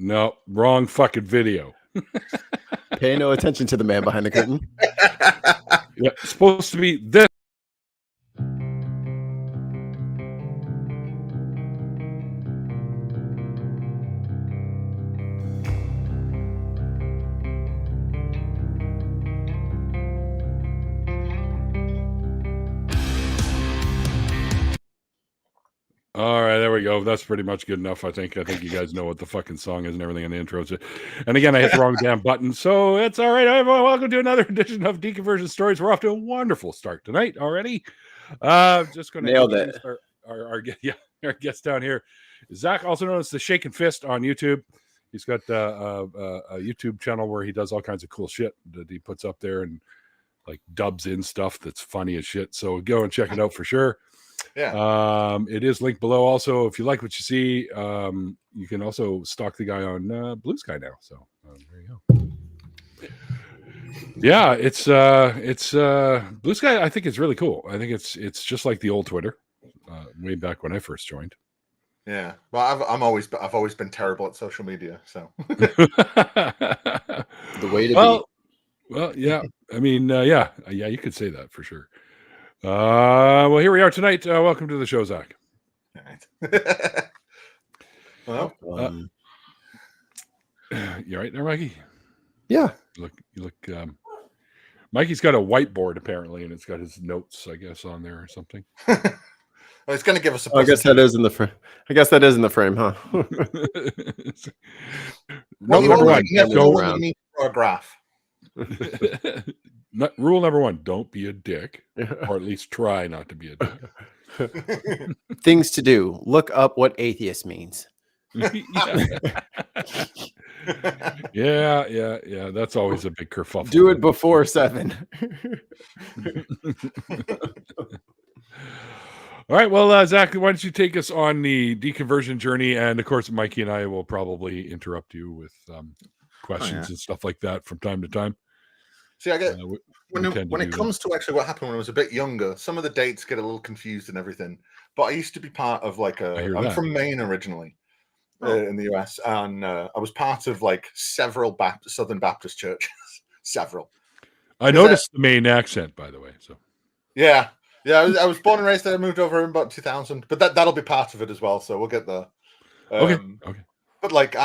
No, wrong fucking video. Pay no attention to the man behind the curtain. Yeah, it's supposed to be this. All right, there we go. That's pretty much good enough, I think. I think you guys know what the fucking song is and everything in the intro. And again, I hit the wrong damn button, so it's all right. Everyone, welcome to another edition of Deconversion Stories. We're off to a wonderful start tonight already. Just going to introduce our guest down here, Zach, also known as the Shaken Fist on YouTube. He's got a YouTube channel where he does all kinds of cool shit that he puts up there and like dubs in stuff that's funny as shit. So go and check it out for sure. Yeah. It is linked below. Also, if you like what you see, you can also stalk the guy on Blue Sky now. So there you go. Yeah, it's Blue Sky. I think it's really cool. I think it's just like the old Twitter, way back when I first joined. Yeah. Well, I've always been terrible at social media. So The way to be. Well, yeah. I mean, yeah, you could say that for sure. Well, here we are tonight. Welcome to the show, Zach. All right. Well, you all right there, Mikey? Yeah. You look. Mikey's got a whiteboard apparently, and it's got his notes, I guess, on there or something. Well, it's going to give us a. I guess that is in the frame. I guess that is in the frame, huh? Number one, don't need a graph. Rule number one: don't be a dick, or at least try not to be a dick. Things to do: look up what atheist means. Yeah. That's always a big kerfuffle. Do it before 7. All right. Well, Zach, why don't you take us on the deconversion journey? And of course, Mikey and I will probably interrupt you with questions and stuff like that from time to time. See, I get when it comes to actually what happened when I was a bit younger, some of the dates get a little confused and everything. But I used to be part of I'm from Maine originally, in the US, and I was part of like several Southern Baptist churches. Several. I noticed the Maine accent, by the way. So yeah, I was born and raised there. I moved over in about 2000, but that'll be part of it as well. So we'll get there. Okay. But like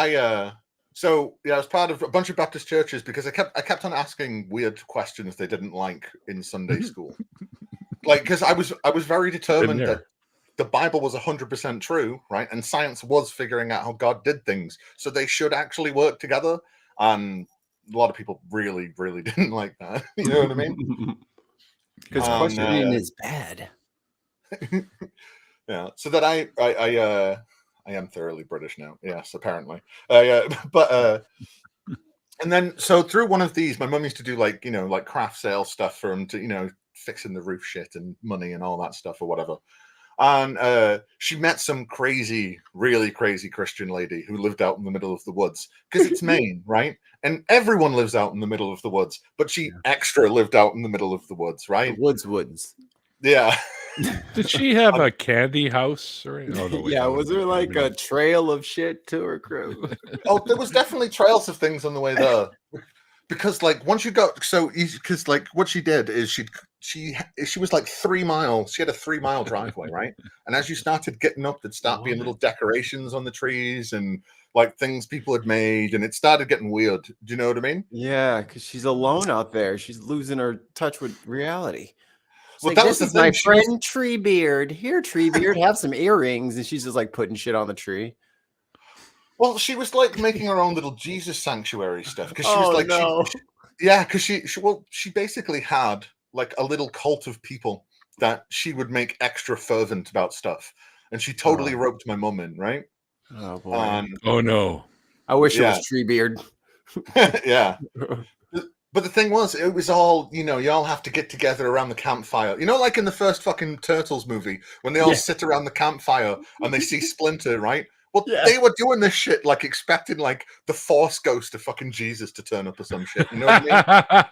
So yeah, I was part of a bunch of Baptist churches because I kept on asking weird questions they didn't like in Sunday school. Like, because I was very determined that the Bible was 100% true, right? And science was figuring out how God did things, so they should actually work together. And a lot of people really, really didn't like that. You know what I mean? Because questioning is bad. Yeah. So that I am thoroughly British now. Yes, apparently. And then so through one of these, my mum used to do like craft sale stuff for him to fixing the roof shit and money and all that stuff or whatever. And she met some really crazy Christian lady who lived out in the middle of the woods because it's Maine, right? And everyone lives out in the middle of the woods, but she extra lived out in the middle of the woods, right? The woods. Yeah. Did she have a candy house? Or was there like a trail of shit to her crib? Oh, there was definitely trails of things on the way there. Because like once you got because like what she did is she was like 3 miles. She had a 3-mile driveway, right? And as you started getting up, there'd start being little decorations on the trees and like things people had made, and it started getting weird. Do you know what I mean? Yeah, because she's alone out there. She's losing her touch with reality. Well, like, that this was is my friend Treebeard. Here, Treebeard, have some earrings, and she's just like putting shit on the tree. Well, she was like making her own little Jesus sanctuary stuff because she was like, she basically had like a little cult of people that she would make extra fervent about stuff, and she totally roped my mum in, right? Oh boy! Oh no! I wish it was Treebeard. Yeah. But the thing was, it was all, you all have to get together around the campfire. Like in the first fucking Turtles movie, when they all sit around the campfire and they see Splinter, right? Well, they were doing this shit, like expecting like the Force ghost of fucking Jesus to turn up or some shit. You know what I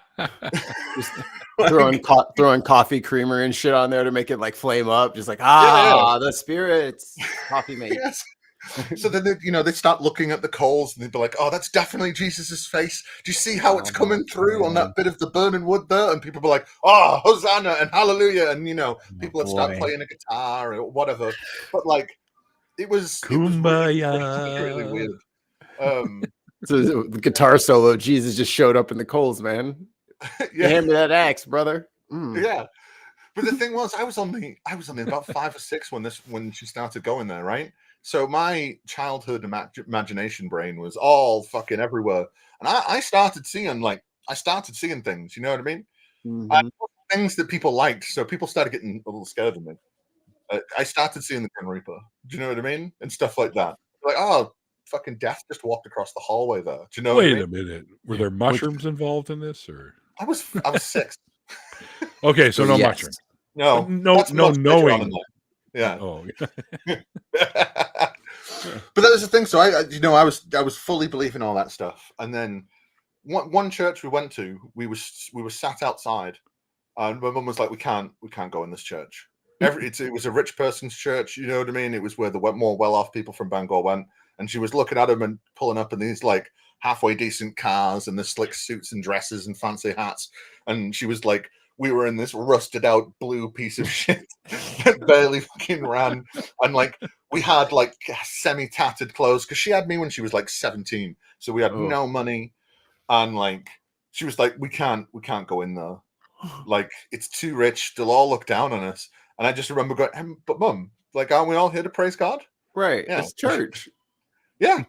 mean? throwing coffee creamer and shit on there to make it like flame up. Just like, the spirits. Coffee mate. Yes. So then they start looking at the coals and they'd be like, "Oh, that's definitely Jesus's face. Do you see how it's coming through on that bit of the burning wood there?" And people be like, "Oh, Hosanna and Hallelujah!" And people would start playing a guitar or whatever. But like, it was really weird. So the guitar solo, Jesus just showed up in the coals, man. Yeah. Hand me that axe, brother. Yeah. But the thing was, I was only about 5 or 6 when she started going there, right? So my childhood imagination brain was all fucking everywhere, and I started seeing things. You know what I mean? Mm-hmm. Things that people liked, so people started getting a little scared of me. I started seeing the Grim Reaper. Do you know what I mean? And stuff like that. Like, oh, fucking death just walked across the hallway there. Do you know? Wait what I mean? a minute. Were there mushrooms involved in this, or? I was 6. Okay, so no yes. mushrooms. No knowing. Yeah. Oh. But that was the thing. So I was fully believing all that stuff. And then one church we went to, we were sat outside, and my mum was like, "We can't go in this church." It was a rich person's church. You know what I mean? It was where the more well-off people from Bangor went. And she was looking at them and pulling up in these like halfway decent cars and the slick suits and dresses and fancy hats. And she was like, we were in this rusted out blue piece of shit that barely fucking ran. And like, we had like semi-tattered clothes because she had me when she was like 17. So we had no money. And like, she was like, we can't go in there. Like, it's too rich. They'll all look down on us. And I just remember going, but Mum, like, aren't we all here to praise God? Right. Yeah. It's church. Yeah.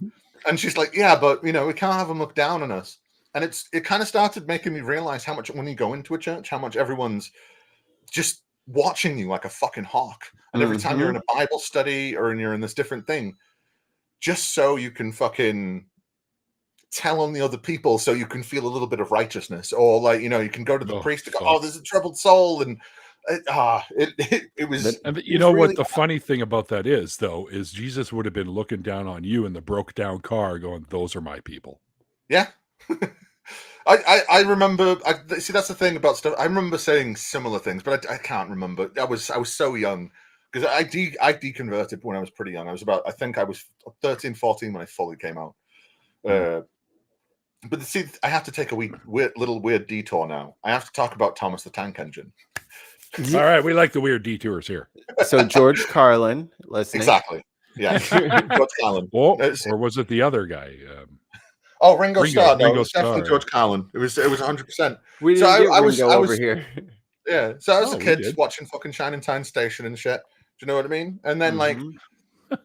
And she's like, yeah, but we can't have them look down on us. And it kind of started making me realize how much, when you go into a church, how much everyone's just watching you like a fucking hawk. And every time you're in a Bible study or you're in this different thing, just so you can fucking tell on the other people, so you can feel a little bit of righteousness, or like, you can go to the priest and go, "Oh, there's a troubled soul," and it was. And you know what the funny thing about that is, though, is Jesus would have been looking down on you in the broke down car, going, "Those are my people." Yeah. I remember. See, that's the thing about stuff. I remember saying similar things, but I can't remember. I was so young because I deconverted when I was pretty young. I think I was 13, 14 when I fully came out. But see, I have to take a little weird detour now. I have to talk about Thomas the Tank Engine. All right, we like the weird detours here. So George Carlin, listening. Exactly. Yeah. George Carlin. Or was it the other guy? Ringo Starr. No, it was definitely George Carlin. It was 100%. We didn't get Ringo over here. Yeah. So I was a kid watching fucking Shining Time Station and shit. Do you know what I mean? And then like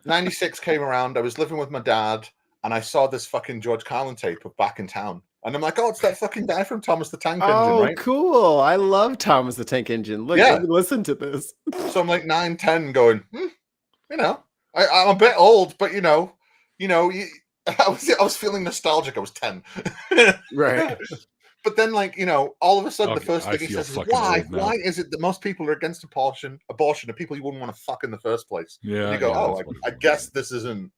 96 came around. I was living with my dad. And I saw this fucking George Carlin tape of Back in Town. And I'm like, oh, it's that fucking guy from Thomas the Tank Engine, right? Oh, cool. I love Thomas the Tank Engine. Look, let me listen to this. So I'm like 9, 10 going, I'm a bit old, but I was feeling nostalgic. I was 10. Right. But then, like, all of a sudden, the first thing he says is, why is it that most people are against abortion are people you wouldn't want to fuck in the first place? Yeah. And you go, I guess this isn't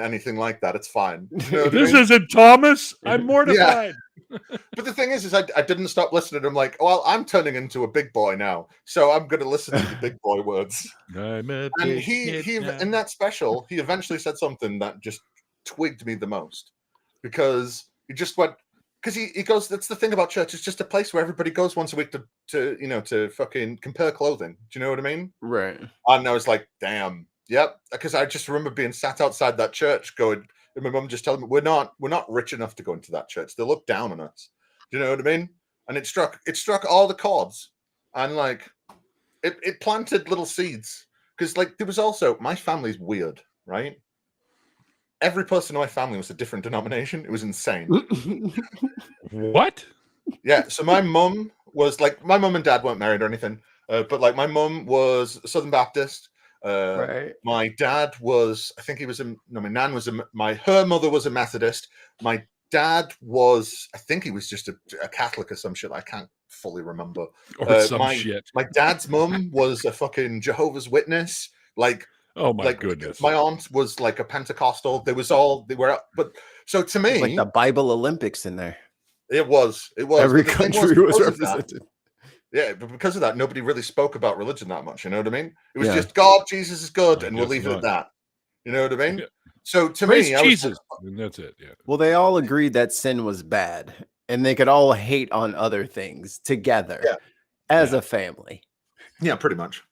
anything like that. It's fine. This isn't Thomas. I'm mortified. Yeah. But the thing is I didn't stop listening. I'm like, well, I'm turning into a big boy now, so I'm going to listen to the big boy words. And he in that special, he eventually said something that just twigged me the most, because he just went, because he goes, that's the thing about church. It's just a place where everybody goes once a week to fucking compare clothing. Do you know what I mean? Right. And I was like, damn. Yep, because I just remember being sat outside that church going, and my mum just telling me, we're not rich enough to go into that church. They look down on us. Do you know what I mean? And it struck all the chords, and like it planted little seeds, because like there was also, my family's weird, right? Every person in my family was a different denomination. It was insane. What? Yeah. So my mum and dad weren't married or anything, but like my mum was Southern Baptist. Right. My dad was, I think he was her mother was a Methodist. My dad was, I think he was just a Catholic or some shit. I can't fully remember. Or some shit. My dad's mum was a fucking Jehovah's Witness. Like, oh my goodness. My aunt was like a Pentecostal. But so to me, like the Bible Olympics in there. It was. Every country was represented. Yeah, but because of that, nobody really spoke about religion that much. You know what I mean? It was just God, Jesus is good, and we'll leave it at that. You know what I mean? Yeah. So to Praise me, I was Jesus, and that's it. Yeah. Well, they all agreed that sin was bad, and they could all hate on other things together Yeah. as Yeah. a family. yeah, pretty much.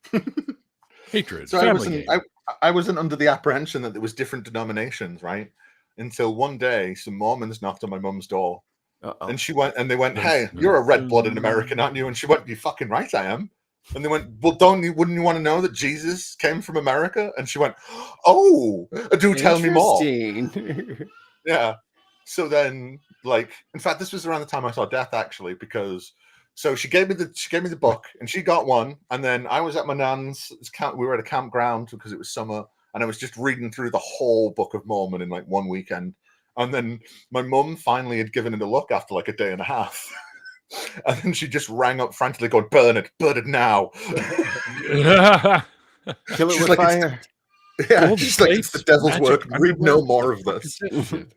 Hatred, So family game. I wasn't under the apprehension that there was different denominations, right? Until one day, some Mormons knocked on my mum's door, Uh-oh. and they went, Dun, "Hey, dun, you're a red-blooded dun. American, aren't you?" And she went, "You fucking right, I am." And they went, "Well, wouldn't you want to know that Jesus came from America?" And she went, "Oh, do tell me more." Interesting. Yeah. So then, like, in fact, this was around the time I saw Death, actually, because so she gave me the book, and she got one, and then I was at my nan's camp. We were at a campground because it was summer, and I was just reading through the whole Book of Mormon in like one weekend, and then my mum finally had given it a look after like a day and a half, and then she just rang up frantically, going, burn it now." Kill it She's with like, fire. Yeah, Gold she's like, "It's the plates, devil's magic work. Read underwear, no more of what the fuck this." is that shit?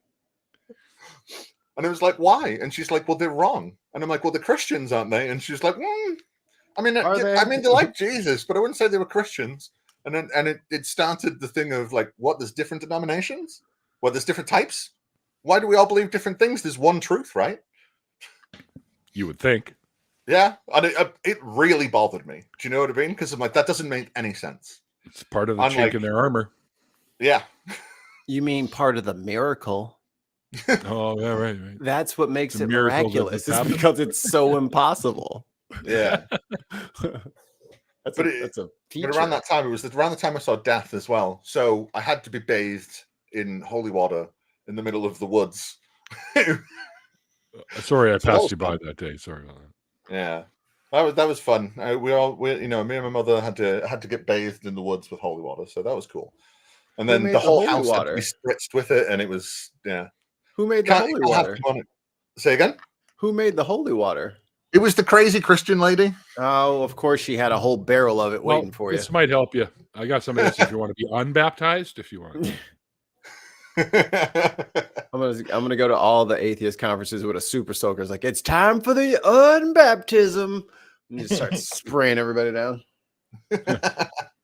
And I was like, "Why?" And she's like, "Well, they're wrong." And I'm like, "Well, they're Christians, aren't they?" And she's like, I mean, Are they? I mean, they like Jesus, but I wouldn't say they were Christians." And then, it started the thing of like, what? There's different denominations. Well, there's different types. Why do we all believe different things? There's one truth, right? You would think. Yeah, and it really bothered me. Do you know what I mean? Because I'm like, that doesn't make any sense. It's part of the I'm chink like- in their armor. Yeah, You mean part of the miracle? Oh, yeah, right. That's what makes It's a it miracle that miraculous. this It's happened. because it's so impossible. yeah. That's But a feature. But around that time, it was around the time I saw Death as well. So I had to be bathed in holy water in the middle of the woods. Sorry, I So that passed was you by fun. that day. Sorry about that. Yeah, that was fun. We you know, me and my mother had to get bathed in the woods with holy water, so that was cool. And Who then made the the whole holy house had water? to be spritzed with it, and it was Who made the Can't, holy you can't have water? them on it. Say again. Who made the holy water? It was the crazy Christian lady. Oh, of course, she had a whole barrel of it waiting for you. This might help you. I got some of this if you want to be unbaptized. If you want. I'm gonna go to all the atheist conferences with a super soaker. It's like, it's time for the unbaptism. And you just start spraying everybody down.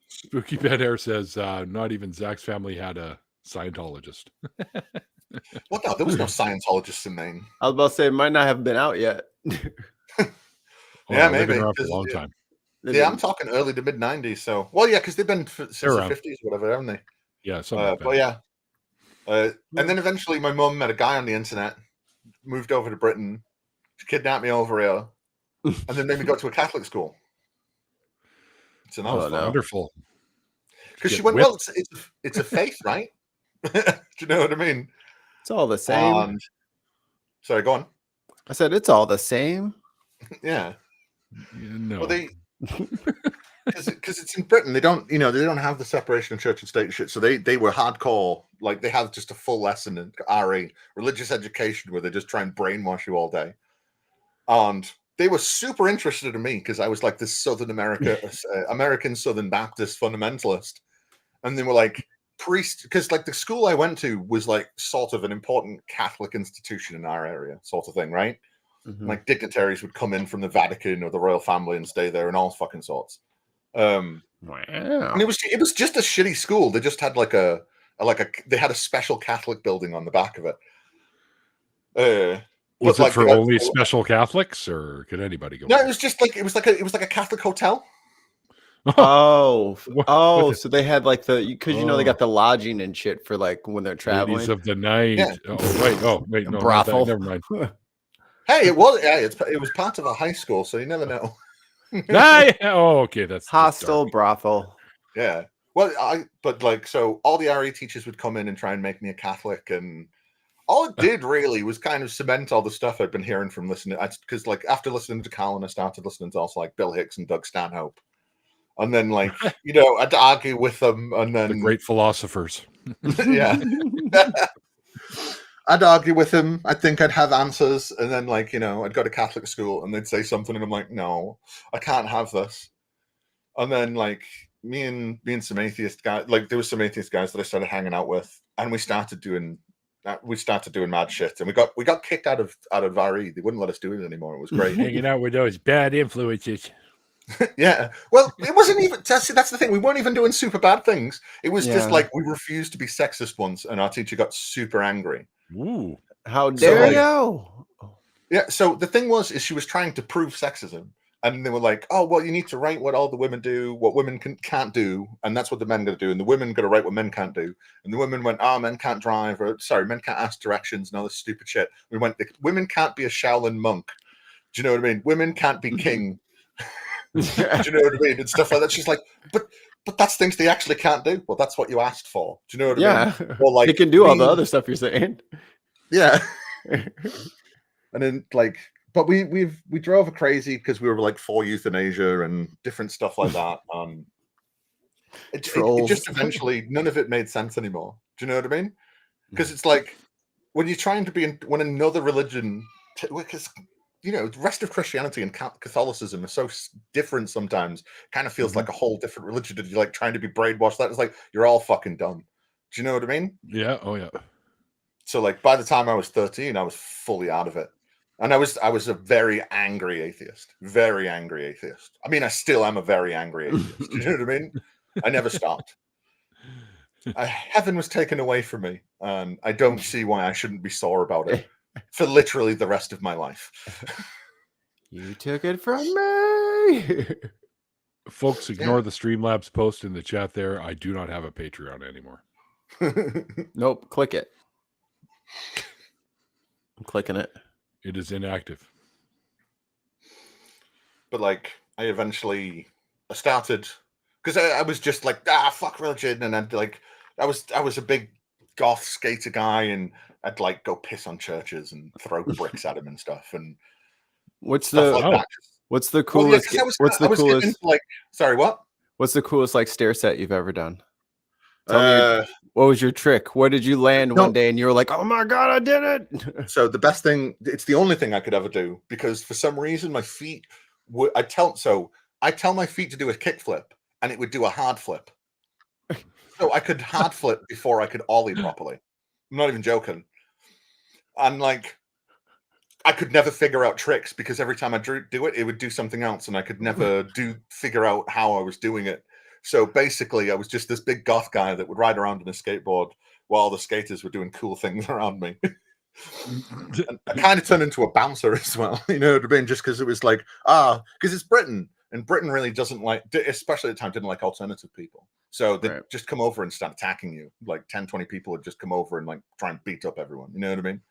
Spooky Bed Air says not even Zach's family had a Scientologist. What? No, there was no Scientologists in Maine. I was about to say it might not have been out yet. Oh, Yeah, they've been maybe, around for a 'cause, long time. Yeah, I'm talking early to mid '90s. So, well, yeah, because they've been since the around. '50s, or whatever, haven't they? Yeah, something like that. But yeah, and then eventually my mum met a guy on the internet, moved over to Britain, kidnapped me over here, and then made me go to a Catholic school. So that was Oh, fun. no. Wonderful. Because she Get went, whipped. well, it's a faith, right? Do you know what I mean? It's all the same. And, sorry, go on. I said it's all the same. Yeah. Yeah, no. Well, they because it's in Britain, they don't have the separation of church and state and shit. So they were hardcore, like they have just a full lesson in RE, religious education, where they just try and brainwash you all day. And they were super interested in me because I was like this American Southern Baptist fundamentalist, and they were like priest, because like the school I went to was like sort of an important Catholic institution in our area, sort of thing, right? Mhm. Like dignitaries would come in from the Vatican or the royal family and stay there and all fucking sorts. Wow. And it was just a shitty school. They just had they had a special Catholic building on the back of it. Was but, it like, for they had- only special Catholics, or could anybody go? No, in? it was just like it was like a Catholic hotel. Oh, What so they had like because they got the lodging and shit for like when they're traveling. Ladies of the night. Yeah. Oh wait, A no, brothel. never mind. Hey, it was part of a high school, so you never know. Yeah. Oh, okay, that's Hostel dark. brothel. Yeah. Well, so all the RE teachers would come in and try and make me a Catholic, and all it did really was kind of cement all the stuff I'd been hearing from listening. Because like after listening to Colin, I started listening to also like Bill Hicks and Doug Stanhope, and then like I'd argue with them, and then The great philosophers. yeah, I'd argue with him. I think I'd have answers, and then like I'd go to Catholic school, and they'd say something, and I'm like, no, I can't have this. And then like me and some atheist guys, like there was some atheist guys that I started hanging out with, and we started doing mad shit, and we got kicked out of RE. They wouldn't let us do it anymore. It was great. Hanging out with those bad influences. Yeah. Well, it wasn't even. That's the thing. We weren't even doing super bad things. It was just Yeah. like we refused to be sexist once, and our teacher got super angry. Ooh. How So, dare like- you? Yeah. So the thing was, is she was trying to prove sexism, and they were like, "Oh, well, you need to write what all the women do, what women can't do, and that's what the men got to do, and the women got to write what men can't do." And the women went, "Oh, men can't drive, or sorry, men can't ask directions, and all this stupid shit." We went, "Women can't be a Shaolin monk." Do you know what I mean? Women can't be king. Do you know what I mean? And stuff like that. She's like, but that's things they actually can't do. Well, that's what you asked for. Do you know what I mean? Yeah. Or like They can do all the other stuff you're saying. Yeah. And then like, but we drove her crazy because we were like for euthanasia and different stuff like that. It just eventually none of it made sense anymore. Do you know what I mean? Because it's like when you're trying to be when another religion, because you know, the rest of Christianity and Catholicism are so different sometimes. Kind of feels like a whole different religion. That you're like trying to be brainwashed. That is like you're all fucking dumb. Do you know what I mean? Yeah. Oh yeah. So like by the time I was 13, I was fully out of it, and I was a very angry atheist. Very angry atheist. I mean, I still am a very angry atheist. Do you know what I mean? I never stopped. Heaven was taken away from me, and I don't see why I shouldn't be sore about it for literally the rest of my life. You took it from me. Folks, ignore the Streamlabs post in the chat there. I do not have a Patreon anymore. Nope. Click it. I'm clicking it. It is inactive. But like, I started because I was just like, fuck religion, and I'd like, I was a big goth skater guy, and I'd like go piss on churches and throw bricks at them and stuff, and What's stuff the like that. what's the coolest? What's the coolest? Like, sorry, what? What's the coolest like stair set you've ever done? Tell me, what was your trick? Where did you land one day and you were like, "Oh my god, I did it"? So the best thing, it's the only thing I could ever do because for some reason my feet would. I tell my feet to do a kickflip and it would do a hard flip. So I could hard flip before I could ollie properly. I'm not even joking. And like, I could never figure out tricks because every time I do it, it would do something else, and I could never figure out how I was doing it. So basically, I was just this big goth guy that would ride around on a skateboard while the skaters were doing cool things around me. And I kind of turned into a bouncer as well, you know what I mean? Just because it was like, because it's Britain, and Britain really doesn't like, especially at the time, didn't like alternative people. So they'd just come over and start attacking you. Like 10, 20 people would just come over and like try and beat up everyone. You know what I mean?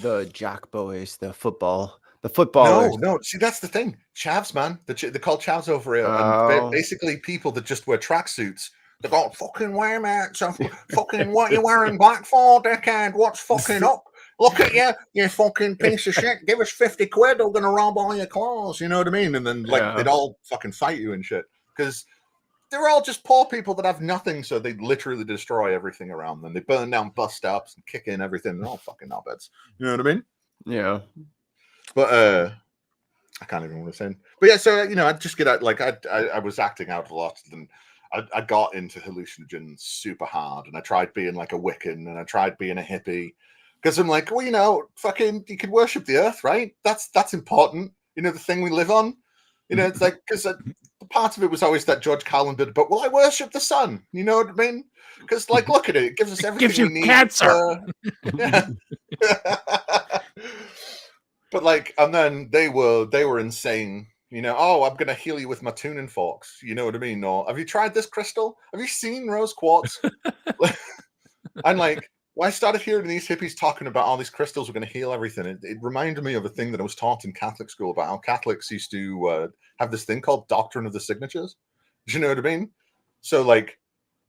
The jock boys, the footballers. No. See, that's the thing. Chavs, man. They're called chavs over here. Oh. And basically people that just wear tracksuits. They go, fucking wear, man. So fucking what you wearing black for, dickhead? What's fucking up? Look at you, you fucking piece of shit. Give us 50 quid, we're gonna rob all your clothes. You know what I mean? And then like they'd all fucking fight you and shit. Because they're all just poor people that have nothing, so they literally destroy everything around them. They burn down bus stops and kick in everything. They're all fucking knobheads. You know what I mean? Yeah. But I can't even remember what I'm saying. But yeah, so you know, I'd just get out. Like I was acting out a lot, and I got into hallucinogens super hard, and I tried being like a Wiccan, and I tried being a hippie, because I'm like, well, you know, fucking, you can worship the earth, right? That's important. You know, the thing we live on. You know, it's like because part of it was always that George Carlin bit, but well, I worship the sun. You know what I mean? Because like, look at it; it gives us everything gives you we need. cancer. Yeah. But like, and then they were insane. You know, oh, I'm gonna heal you with my tuning forks. You know what I mean? Or have you tried this crystal? Have you seen rose quartz? And like, when I started hearing these hippies talking about all these crystals were going to heal everything, it reminded me of a thing that I was taught in Catholic school about how Catholics used to have this thing called doctrine of the signatures. Do you know what I mean? So like,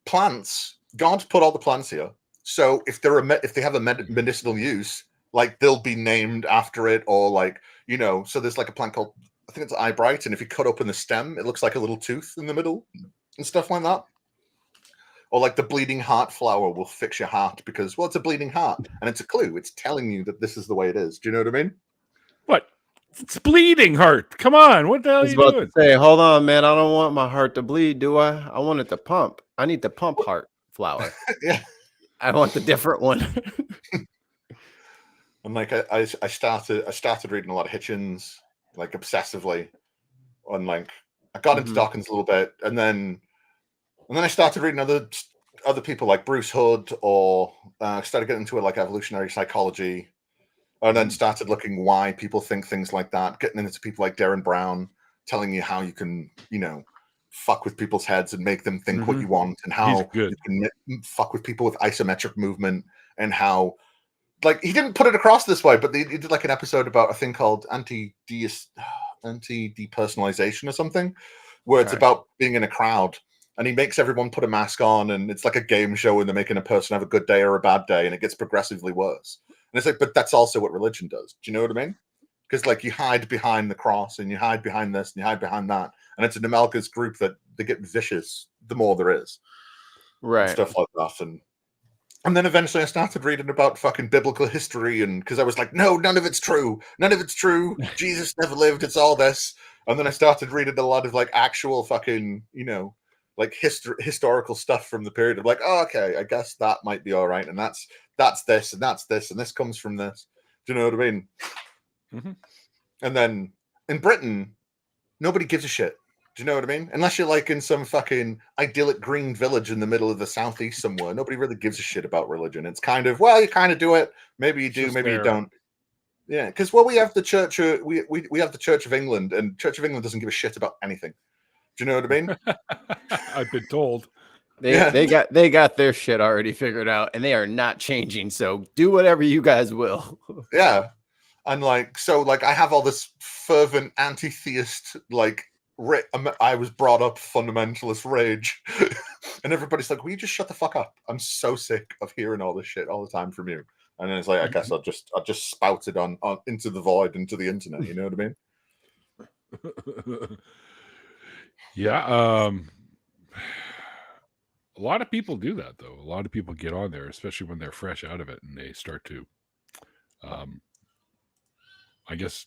plants, God's put all the plants here. So if they have a medicinal use, like they'll be named after it, or like, you know, so there's like a plant called, I think it's eyebright, and if you cut open the stem, it looks like a little tooth in the middle and stuff like that. Or like the bleeding heart flower will fix your heart because, well, it's a bleeding heart and it's a clue. It's telling you that this is the way it is. Do you know what I mean? What? It's bleeding heart. Come on. What the hell are you doing? To say, hold on, man. I don't want my heart to bleed, do I? I want it to pump. I need the pump heart flower. Yeah. I want the different one. And like I started reading a lot of Hitchens, like obsessively, on like I got into Dawkins a little bit, and then I started reading other people like Bruce Hood, or started getting into it like evolutionary psychology, and then started looking why people think things like that. Getting into people like Darren Brown, telling you how you can, fuck with people's heads and make them think what you want, and how you can fuck with people with isometric movement, and how, like, he didn't put it across this way, but he did like an episode about a thing called anti-depersonalization or something, where it's about being in a crowd, and he makes everyone put a mask on, and it's like a game show, and they're making a person have a good day or a bad day, and it gets progressively worse. And it's like, but that's also what religion does. Do you know what I mean? Because, like, you hide behind the cross, and you hide behind this, and you hide behind that, and it's an amalgamous group that they get vicious the more there is, right? And stuff like that. And then eventually I started reading about fucking biblical history, and because I was like, no, none of it's true. None of it's true. Jesus never lived. It's all this. And then I started reading a lot of like actual fucking, like historical stuff from the period of like, oh, okay, I guess that might be all right. And that's this, and that's this, and this comes from this. Do you know what I mean? Mm-hmm. And then in Britain, nobody gives a shit. Do you know what I mean? Unless you're like in some fucking idyllic green village in the middle of the southeast somewhere, nobody really gives a shit about religion. It's kind of, well, you kind of do it. Maybe you do, maybe you don't. Yeah, because we have the Church, we have the Church of England, and Church of England doesn't give a shit about anything. Do you know what I mean? I've been told. They got their shit already figured out, and they are not changing. So do whatever you guys will. Yeah, and like, so like I have all this fervent anti-theist, like, I was brought up fundamentalist rage, and everybody's like, will you just shut the fuck up? I'm so sick of hearing all this shit all the time from you. And then it's like, I guess I'll just spout it on into the void, into the internet. You know what I mean? Yeah. A lot of people do that, though. A lot of people get on there, especially when they're fresh out of it, and they start to, I guess,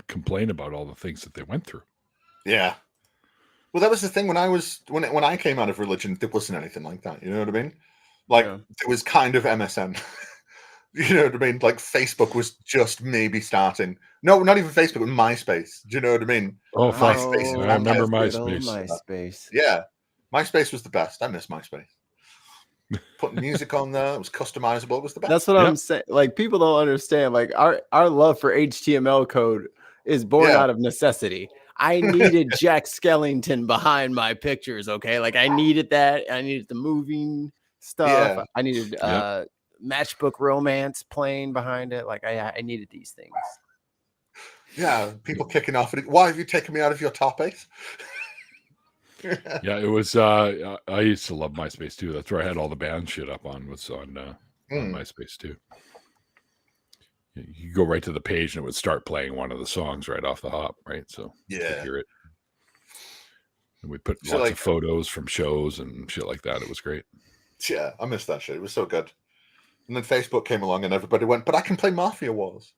complain about all the things that they went through. Yeah. Well, that was the thing when I came out of religion, there wasn't anything like that. You know what I mean? Like, it was kind of MSN. You know what I mean? Like, Facebook was just maybe starting. No, not even Facebook, but MySpace. Do you know what I mean? Oh, MySpace. I remember MySpace. MySpace. Yeah. MySpace was the best. I miss MySpace. Putting music on there, it was customizable. It was the best. That's what I'm saying. Like, people don't understand. Like, our love for HTML code is born out of necessity. I needed Jack Skellington behind my pictures. Okay, like I needed that. I needed the moving stuff. Yeah. I needed Matchbook Romance playing behind it. Like I needed these things. Yeah, people kicking off at it. Why have you taken me out of your top 8? Yeah, it was. I used to love MySpace too. That's where I had all the band shit up on. Was on MySpace too. You go right to the page and it would start playing one of the songs right off the hop, right? So you could hear it. And we put lots of photos from shows and shit like that. It was great. Yeah, I missed that shit. It was so good. And then Facebook came along and everybody went, but I can play Mafia Wars.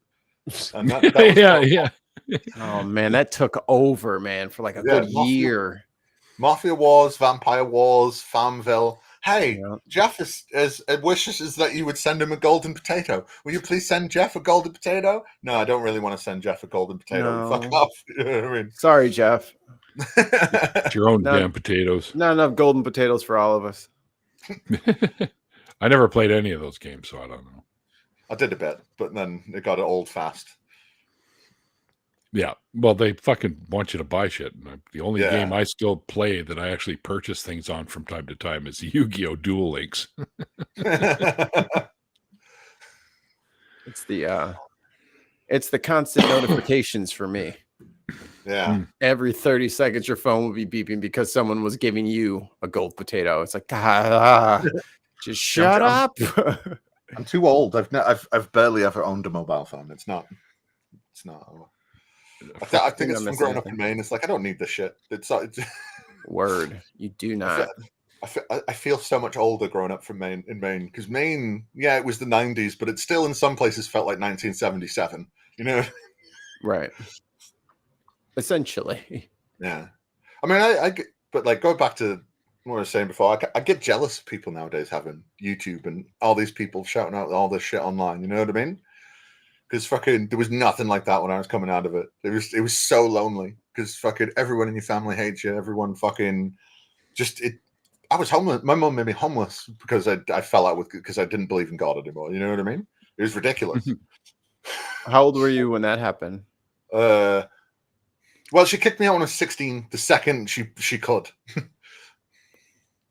And that was yeah. Oh man, that took over, man, for like a good year. Mafia Wars, Vampire Wars, Farmville. Hey, Jeff wishes that you would send him a golden potato. Will you please send Jeff a golden potato? No, I don't really want to send Jeff a golden potato. No. Fuck off. You know what I mean? Sorry, Jeff. It's your own damn potatoes. Not enough golden potatoes for all of us. I never played any of those games, so I don't know. I did a bit, but then it got old fast. Yeah, well, they fucking want you to buy shit. And the only game I still play that I actually purchase things on from time to time is Yu-Gi-Oh! Duel Links. It's the constant notifications for me. Yeah. Every 30 seconds, your phone will be beeping because someone was giving you a gold potato. It's like, just shut up. I'm too old. I've barely ever owned a mobile phone. It's not. I think it's from growing up in Maine. It's like, I don't need this shit. It's Word. You do not. I feel so much older growing up in Maine because Maine, it was the 90s, but it still in some places felt like 1977. You know, right? Essentially. Yeah. I mean, but like go back to what I was saying before. I get jealous of people nowadays having YouTube and all these people shouting out all this shit online. You know what I mean? Because fucking there was nothing like that when I was coming out of it. It was so lonely. because fucking everyone in your family hates you. Everyone fucking just it. I was homeless. My mom made me homeless because I fell out because I didn't believe in God anymore. You know what I mean? It was ridiculous. How old were you when that happened? Well, she kicked me out when I was 16. The second she could.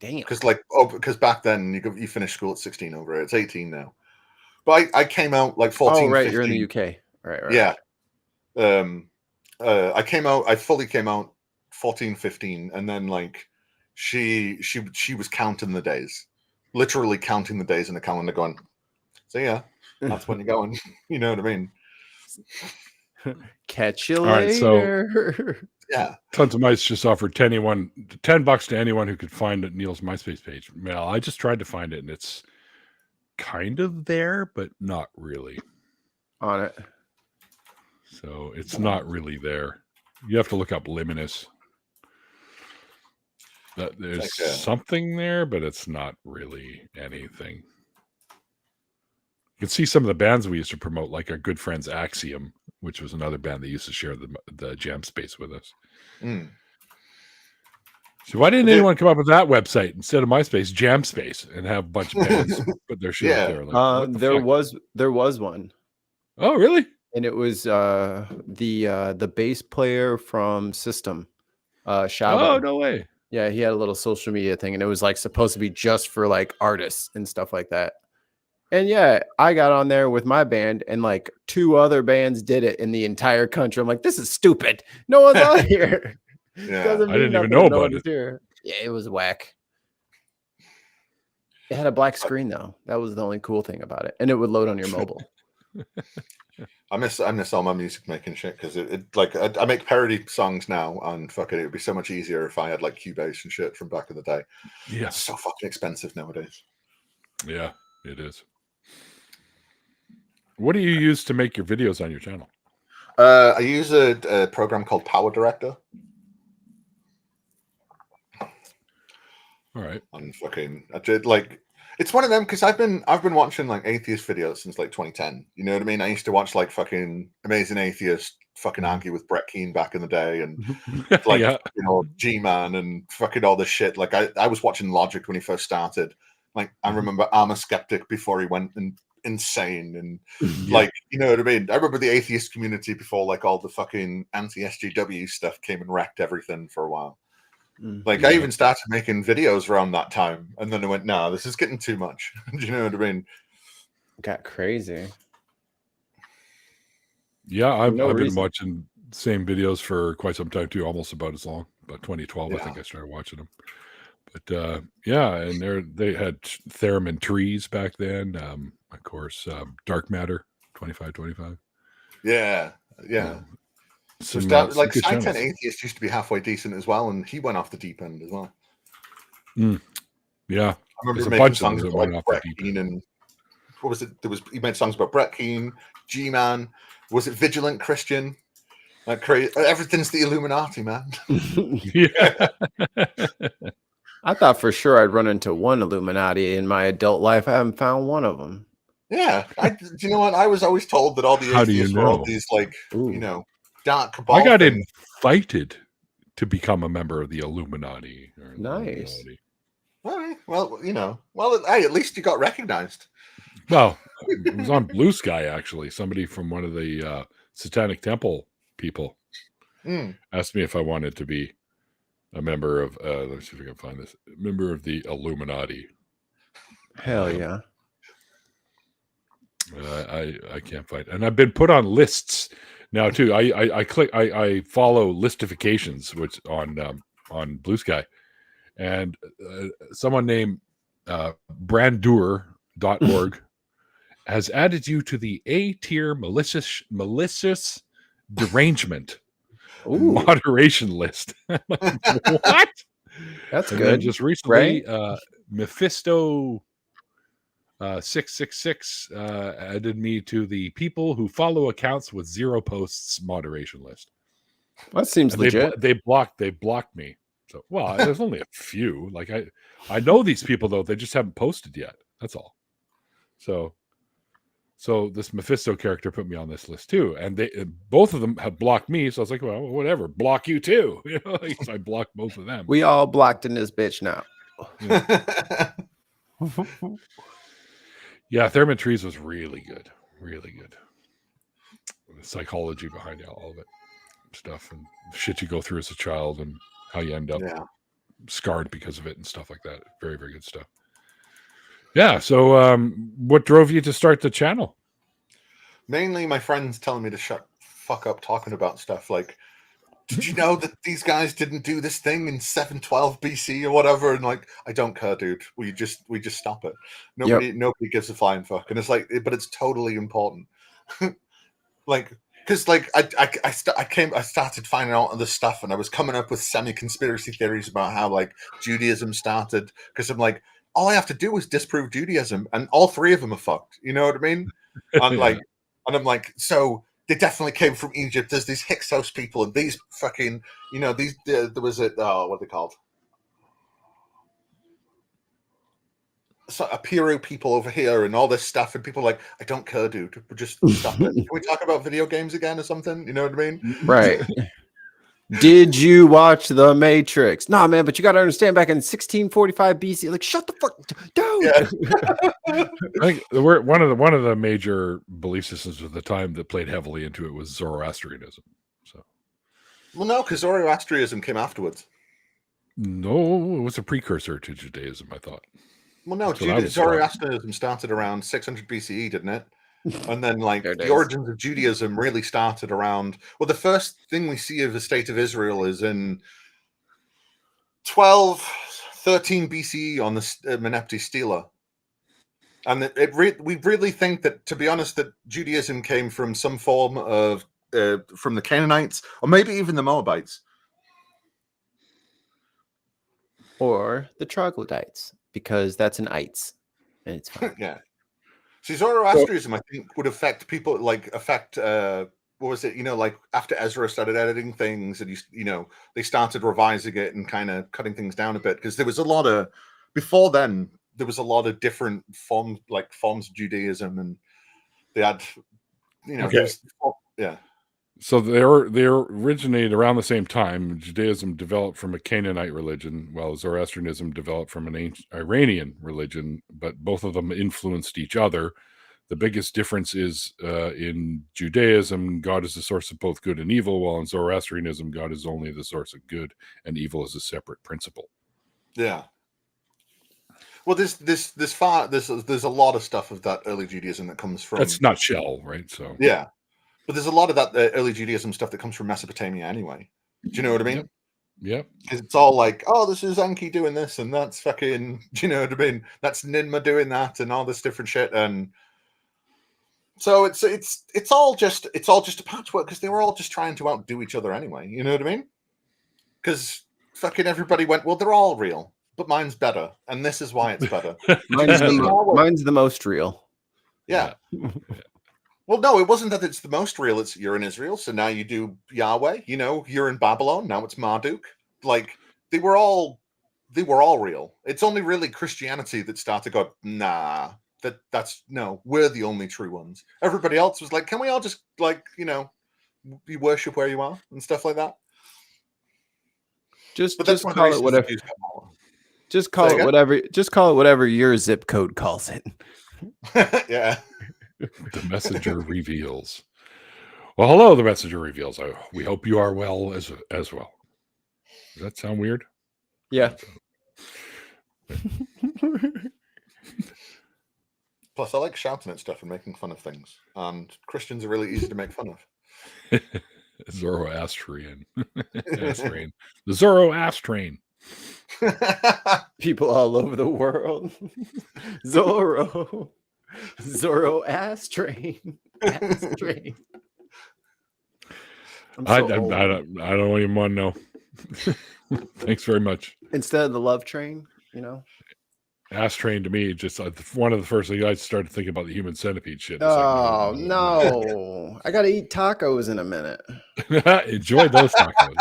Damn. Because back then you finish school at 16 over here. It's 18 now. But I came out like 14. Oh, right. 15. You're in the UK. Right. Yeah. I fully came out 14, 15, and then like she was counting the days, literally counting the days in the calendar, going, so yeah, that's when you're going. You know what I mean? Catch you All right, so later. Yeah. Tons of Mice just offered $10 to anyone who could find Neil's MySpace page. Well, I just tried to find it, and it's kind of there, but not really. On it. So it's not really there. You have to look up Luminous. There's something there, but it's not really anything. You can see some of the bands we used to promote, like our good friends Axiom, which was another band that used to share the jam space with us. So why didn't anyone come up with that website instead of MySpace, Jam Space, and have a bunch of bands put their shit up there? Like, there was one. Oh, really? And it was the bass player from System, Shabo. Oh, no way. Yeah, he had a little social media thing, and it was like supposed to be just for like artists and stuff like that. And yeah, I got on there with my band, and like 2 other bands did it in the entire country. I'm like, this is stupid. No one's on here. Yeah, I didn't even know about it. Here. Yeah, it was whack. It had a black screen though. That was the only cool thing about it, and it would load on your mobile. I miss all my music making shit because it like I make parody songs now, and fuck it would be so much easier if I had like Cubase and shit from back in the day. Yeah, it's so fucking expensive nowadays. Yeah, it is. What do you use to make your videos on your channel? I use a program called Power Director. All right. And fucking I did like it's one of them because I've been watching like atheist videos since like 2010. You know what I mean? I used to watch like fucking Amazing Atheist fucking argue with Brett Keane back in the day, and like you know G-Man and fucking all this shit. Like I was watching Logic when he first started. Like I remember I'm a Skeptic before he went insane, and like you know what I mean. I remember the atheist community before like all the fucking anti-SJW stuff came and wrecked everything for a while. Like I even started making videos around that time, and then I went, "No, this is getting too much." Do you know what I mean? Got crazy. Yeah, I've been watching the same videos for quite some time too, almost about as long. About 2012, I think I started watching them. But yeah, and they had Theremin Trees back then. Of course, Dark Matter 2525. Yeah. So like Sci-10 Atheist used to be halfway decent as well, and he went off the deep end as well. Yeah, I remember making songs about like Brett Keane and what was it? He made songs about Brett Keane, G-Man. Was it Vigilant Christian? Like crazy. Everything's the Illuminati, man. Yeah. I thought for sure I'd run into one Illuminati in my adult life. I haven't found one of them. Yeah, do you know what? I was always told that all the atheists were all these like you know dark cabal. I got invited to become a member of the Illuminati. Nice. All right. Well, you know, hey, at least you got recognized. Well, it was on Blue Sky actually. Somebody from one of the Satanic Temple people asked me if I wanted to be a member of. Let me see if I can find this. Member of the Illuminati. Hell yeah. I can't find, and I've been put on lists now too. I follow listifications, which on Blue Sky, and someone named brandur.org has added you to the A-tier malicious derangement moderation list. What? That's and good. Just recently, Mephisto 666 added me to the people who follow accounts with 0 posts moderation list. That seems legit. They blocked me. So well, there's only a few. Like I know these people though, they just haven't posted yet. That's all. So So this Mephisto character put me on this list too, and they both of them have blocked me. So I was like, well, whatever, block you too. So I blocked both of them. We all blocked in this bitch now. Yeah, Thurman Trees was really good, really good. The psychology behind all of it, stuff and shit you go through as a child, and how you end up scarred because of it and stuff like that. Very, very good stuff. Yeah. So, what drove you to start the channel? Mainly my friends telling me to shut fuck up talking about stuff like, did you know that these guys didn't do this thing in 712 BC or whatever? And like, I don't care, dude. We just stop it. Nobody gives a flying fuck. And it's like, but it's totally important. Like, because like I started finding out this stuff, and I was coming up with semi-conspiracy theories about how like Judaism started. Because I'm like, all I have to do is disprove Judaism, and all three of them are fucked. You know what I mean? And like, and I'm like, so they definitely came from Egypt. There's these Hyksos people, and these fucking, these there was what are they called? So Apiru people over here, and all this stuff, and people are like, I don't care, dude. Just stop it. Can we talk about video games again or something? You know what I mean? Right. Did you watch The Matrix? Nah, man, but you got to understand, back in 1645 BC, like, shut the fuck, dude. Yeah. I think one of the major belief systems of the time that played heavily into it was Zoroastrianism. So, well, no, because Zoroastrianism came afterwards. No, it was a precursor to Judaism, I thought. Well, no, Zoroastrianism started around 600 BCE, didn't it? And then, like, the origins of Judaism really started around. Well, the first thing we see of the state of Israel is in 13 BCE on the Menepti Stela. And we really think that, to be honest, that Judaism came from some form of from the Canaanites, or maybe even the Moabites, or the Troglodytes, because that's an ites, and it's fine. Yeah. See, Zoroastrianism, I think, would affect people, like, what was it, like, after Ezra started editing things, and, they started revising it and kind of cutting things down a bit, because there was a lot of, before then, there was a lot of different forms of Judaism, and they had, yeah. So they originated around the same time. Judaism developed from a Canaanite religion, while Zoroastrianism developed from an ancient Iranian religion, but both of them influenced each other. The biggest difference is in Judaism, God is the source of both good and evil, while in Zoroastrianism, God is only the source of good, and evil is a separate principle. Yeah. Well, there's a lot of stuff of that early Judaism that comes from. That's not shell, right? So yeah. But there's a lot of that early Judaism stuff that comes from Mesopotamia anyway. Do you know what I mean? Yep. Because it's all like, oh, this is Enki doing this, and that's fucking, do you know what I mean? That's Ninma doing that, and all this different shit. And so it's all just a patchwork, because they were all just trying to outdo each other anyway. You know what I mean? Because fucking everybody went, well, they're all real, but mine's better, and this is why it's better. Mine's the most real. Yeah. Well, no, it wasn't that it's the most real. It's you're in Israel, so now you do Yahweh. You're in Babylon, now it's Marduk. Like, they were all real. It's only really Christianity that started to go, nah, that's no, we're the only true ones. Everybody else was like, can we all just, like, you worship where you are and stuff like that? Just call it whatever. Just call it whatever. Just call it whatever your zip code calls it. Yeah. The messenger reveals. Well, hello, the messenger reveals. We hope you are well as well. Does that sound weird? Yeah. Plus, I like shouting at stuff and making fun of things. And Christians are really easy to make fun of. Zoroastrian. The Zoroastrian. People all over the world. Zoroastrian. I don't even want to know. Thanks very much. Instead of the love train, Ass train to me, just one of the first things I started thinking about the human centipede shit. Oh, like, no. I got to eat tacos in a minute. Enjoy those tacos.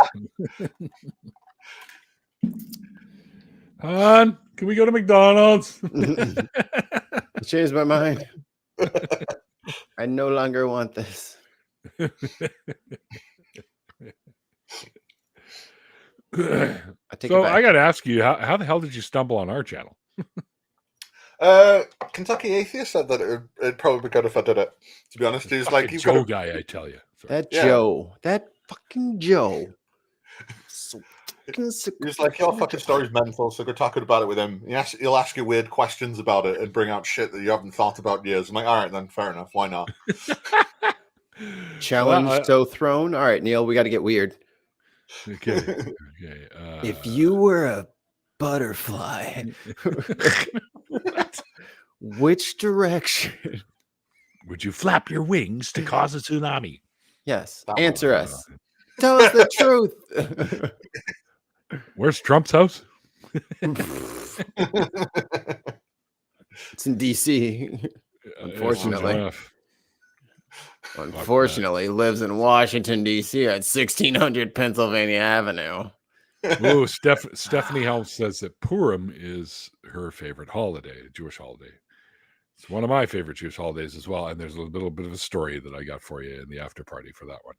Hon, can we go to McDonald's? Changed my mind. I no longer want this. So I got to ask you, how the hell did you stumble on our channel? Kentucky Atheist said that it'd probably be good if I did it. To be honest, he's like, you've Joe got guy, I tell you. That fucking Joe. So he's like, your fucking story's mental, so go talking about it with him. He'll ask you weird questions about it and bring out shit that you haven't thought about in years. I'm like, all right, then, fair enough. Why not? Challenge so thrown. All right, Neil, we got to get weird. Okay. If you were a butterfly, which direction would you flap your wings to cause a tsunami? Yes. Answer us. Tell us the truth. Where's Trump's house? It's in DC. Unfortunately. Unfortunately, lives in Washington, D.C. at 1600 Pennsylvania Avenue. Ooh, Stephanie Helms says that Purim is her favorite holiday, Jewish holiday. It's one of my favorite Jewish holidays as well. And there's a little bit of a story that I got for you in the after party for that one.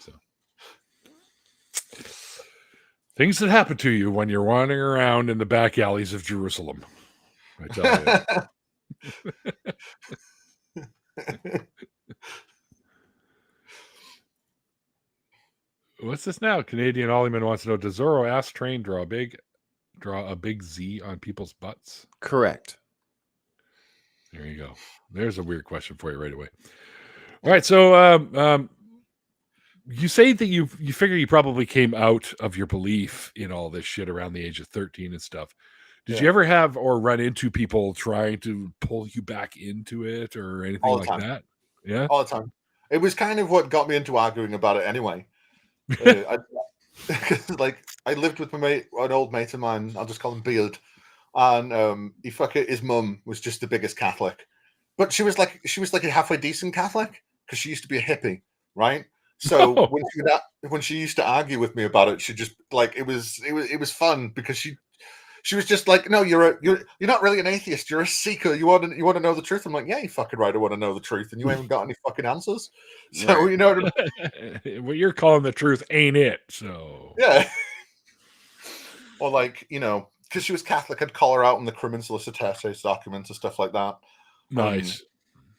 So things that happen to you when you're wandering around in the back alleys of Jerusalem. I tell you. What's this now? Canadian Ollyman wants to know, does Zoroaster train draw a big Z on people's butts? Correct. There you go. There's a weird question for you right away. All right, so you say that you figure you probably came out of your belief in all this shit around the age of 13 and stuff. Did you ever have or run into people trying to pull you back into it or anything like that? Yeah, all the time. It was kind of what got me into arguing about it anyway. Like I lived with an old mate of mine. I'll just call him Beard, and his mum was just the biggest Catholic, but she was like a halfway decent Catholic because she used to be a hippie, right? So when she used to argue with me about it, she just like it was fun because she was just like, no, you're not really an atheist. You're a seeker. You want to know the truth. I'm like, yeah, you fucking right. I want to know the truth, and you haven't got any fucking answers. So right. You know what I mean? What you're calling the truth ain't it. So yeah. Or like, because she was Catholic, I'd call her out on the crimen solicitatis documents and stuff like that. Nice.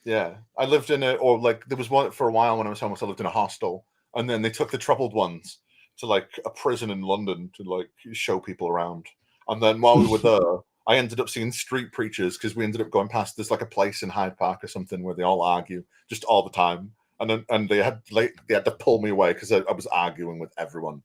Yeah, I lived in there was one for a while when I was homeless. I lived in a hostel, and then they took the troubled ones to like a prison in London to like show people around. And then while we were there, I ended up seeing street preachers because we ended up going past there's like a place in Hyde Park or something where they all argue just all the time. And they had to pull me away because I was arguing with everyone.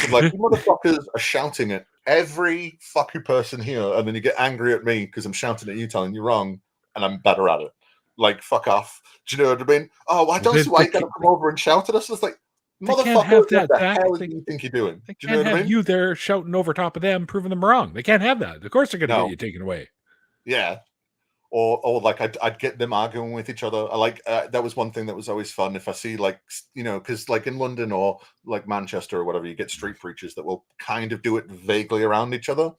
I'm like, you motherfuckers are shouting at every fucking person here, and then you get angry at me because I'm shouting at you, telling you wrong, and I'm better at it. Like, fuck off. Do you know what I mean? Oh, I don't see why you gotta come over and shout at us. It's like, motherfucker, what the hell do you think you're doing? They can't have you there shouting over top of them, proving them wrong. They can't have that. Of course they're going to get you taken away. Yeah. Or like I'd get them arguing with each other. I like that was one thing that was always fun. If I see like, because like in London or like Manchester or whatever, you get street preachers that will kind of do it vaguely around each other.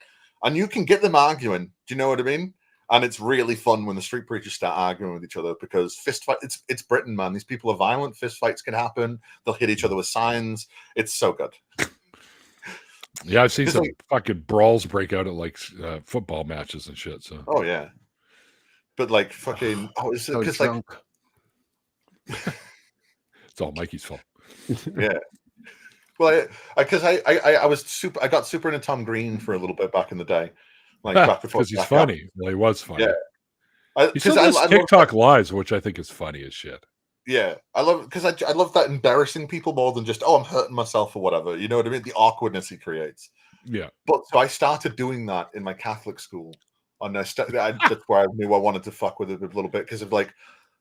And you can get them arguing. Do you know what I mean? And it's really fun when the street preachers start arguing with each other because fist fight. It's Britain, man. These people are violent. Fist fights can happen. They'll hit each other with signs. It's so good. Yeah, I've seen some fucking brawls break out at like football matches and shit. So. Oh yeah, but like fucking. It's because like. It's all Mikey's fault. Yeah. Well, because I got super into Tom Green for a little bit back in the day. Like back before because he's funny. Well, he was funny. Yeah, he still does TikTok lives, which I think is funny as shit. Yeah, I love because I love that embarrassing people more than just I'm hurting myself or whatever. You know what I mean? The awkwardness he creates. Yeah. But so I started doing that in my Catholic school, and that's where I knew I wanted to fuck with it a little bit because of like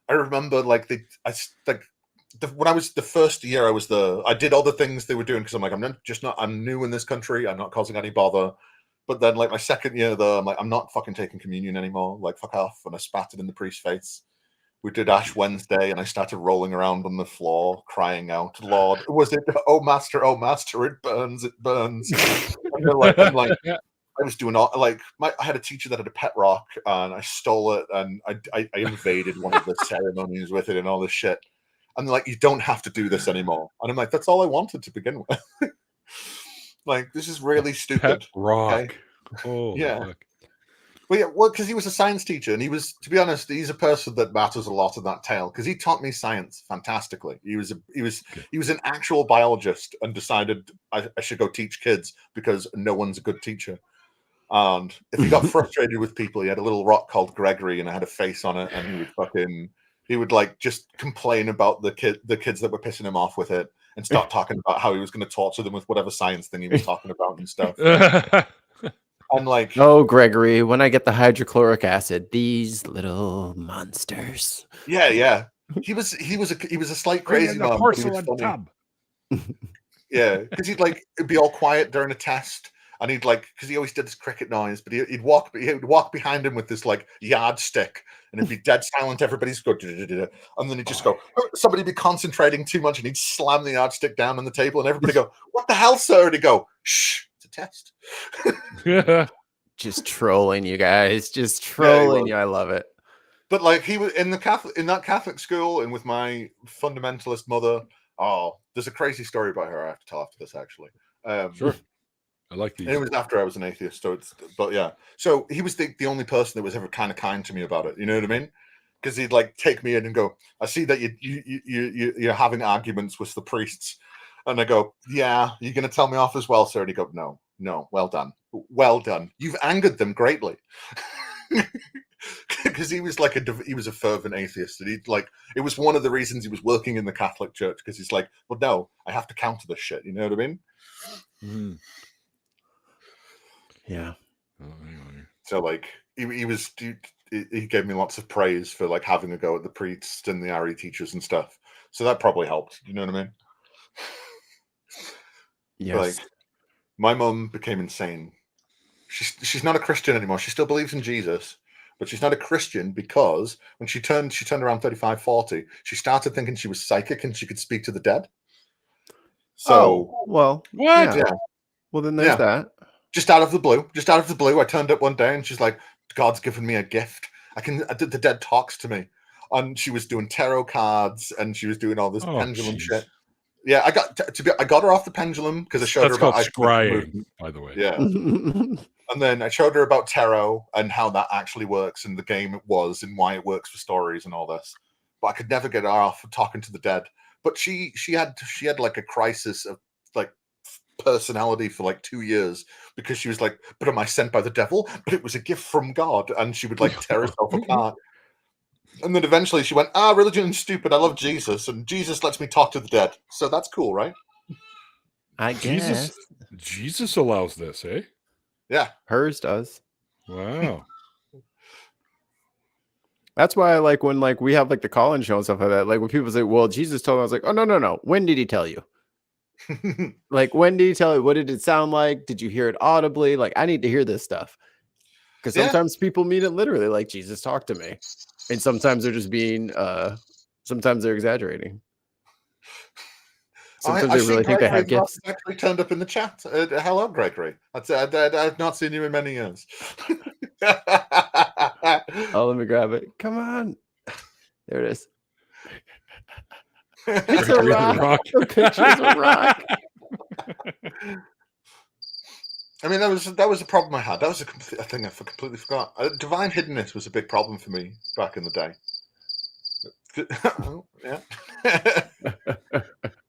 I remember like when I was the first year I was there, I did all the things they were doing because I'm like I'm new in this country. I'm not causing any bother. But then, like, my second year there, I'm like, I'm not fucking taking communion anymore. Like, fuck off. And I spat it in the priest's face. We did Ash Wednesday, and I started rolling around on the floor, crying out, Lord, was it, oh, master, it burns, it burns. I'm like, I was doing all like I had a teacher that had a pet rock, and I stole it, and I invaded one of the ceremonies with it and all this shit. And they're like, you don't have to do this anymore. And I'm like, that's all I wanted to begin with. Like, this is really stupid. Pet rock. Okay? Oh, Yeah. fuck. Well, yeah, well, because he was a science teacher, and he was, to be honest, he's a person that matters a lot in that tale, because he taught me science fantastically. He was an actual biologist, and decided I should go teach kids because no one's a good teacher. And if he got frustrated with people, he had a little rock called Gregory, and I had a face on it, and he would like just complain about the kids that were pissing him off with it, and start talking about how he was going to torture them with whatever science thing he was talking about and stuff. I'm like, oh, Gregory, when I get the hydrochloric acid, these little monsters. Yeah. He was a slight crazy man. Porcelain tub. Yeah, because it'd be all quiet during a test, and he'd because he always did this cricket noise, but he would walk behind him with this like yardstick, and it'd be dead silent. Everybody's go, and then he'd just go. Somebody would be concentrating too much, and he'd slam the yardstick down on the table, and everybody go, "What the hell, sir?" And he'd go, "Shh, it's a test." Yeah. Just trolling you guys, just trolling you. I love it. But like he was in that Catholic school, and with my fundamentalist mother. Oh, there's a crazy story about her I have to tell after this, actually. Sure. I like these. It was after I was an atheist, but yeah. So he was the only person that was ever kind of kind to me about it. You know what I mean? Because he'd like take me in and go, "I see that you're having arguments with the priests," and I go, "Yeah, you're going to tell me off as well, sir?" And he go, "No, well done. You've angered them greatly." Because he was a fervent atheist, and it was one of the reasons he was working in the Catholic Church, because he's like, well, no, I have to counter this shit. You know what I mean? Mm-hmm. Yeah. So he gave me lots of praise for like having a go at the priests and the RE teachers and stuff. So that probably helped. You know what I mean? Yes. Like, my mum became insane. She's not a Christian anymore. She still believes in Jesus, but she's not a Christian because when she turned around 35, 40, she started thinking she was psychic and she could speak to the dead. So, well, what? Yeah. Well, then there's that. Just out of the blue, I turned up one day and she's like, "God's given me a gift. The dead talks to me." And she was doing tarot cards, and she was doing all this pendulum shit. Yeah, I got her off the pendulum because I showed her about scrying, by the way. Yeah. And then I showed her about tarot and how that actually works, and the game it was, and why it works for stories and all this. But I could never get her off of talking to the dead. But she had like a crisis of like personality for like 2 years, because she was like, "But am I sent by the devil? But it was a gift from God." And she would like tear herself apart. And then eventually she went, "Religion's stupid. I love Jesus, and Jesus lets me talk to the dead. So that's cool, right?" I guess. Jesus allows this, eh? Yeah. Hers does. Wow. That's why I like when like we have like the call-in show and stuff like that. Like when people say, "Well, Jesus told me," I was like, "Oh, no. When did he tell you?" Like, when did he tell you? What did it sound like? Did you hear it audibly? Like, I need to hear this stuff. Because sometimes people mean it literally, like, Jesus talked to me. And sometimes they're just being, sometimes they're exaggerating. Sometimes they really think they have gifts. Actually turned up in the chat. Hello, Gregory. I've not seen you in many years. Oh, let me grab it. Come on. There it is. It's a rock. The picture's a rock. I mean, that was a problem I had. That was a thing I completely forgot. Divine hiddenness was a big problem for me back in the day. Yeah.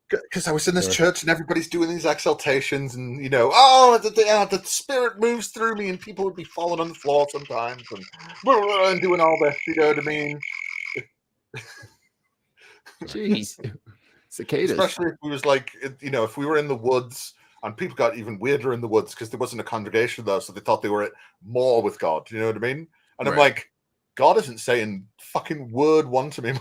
Because I was in this church and everybody's doing these exaltations, and the spirit moves through me, and people would be falling on the floor sometimes and doing all this. You know what I mean? Jeez, cicadas. Especially if we was like, if we were in the woods, and people got even weirder in the woods because there wasn't a congregation there, so they thought they were at more with God. You know what I mean? And I'm like, God isn't saying fucking word one to me.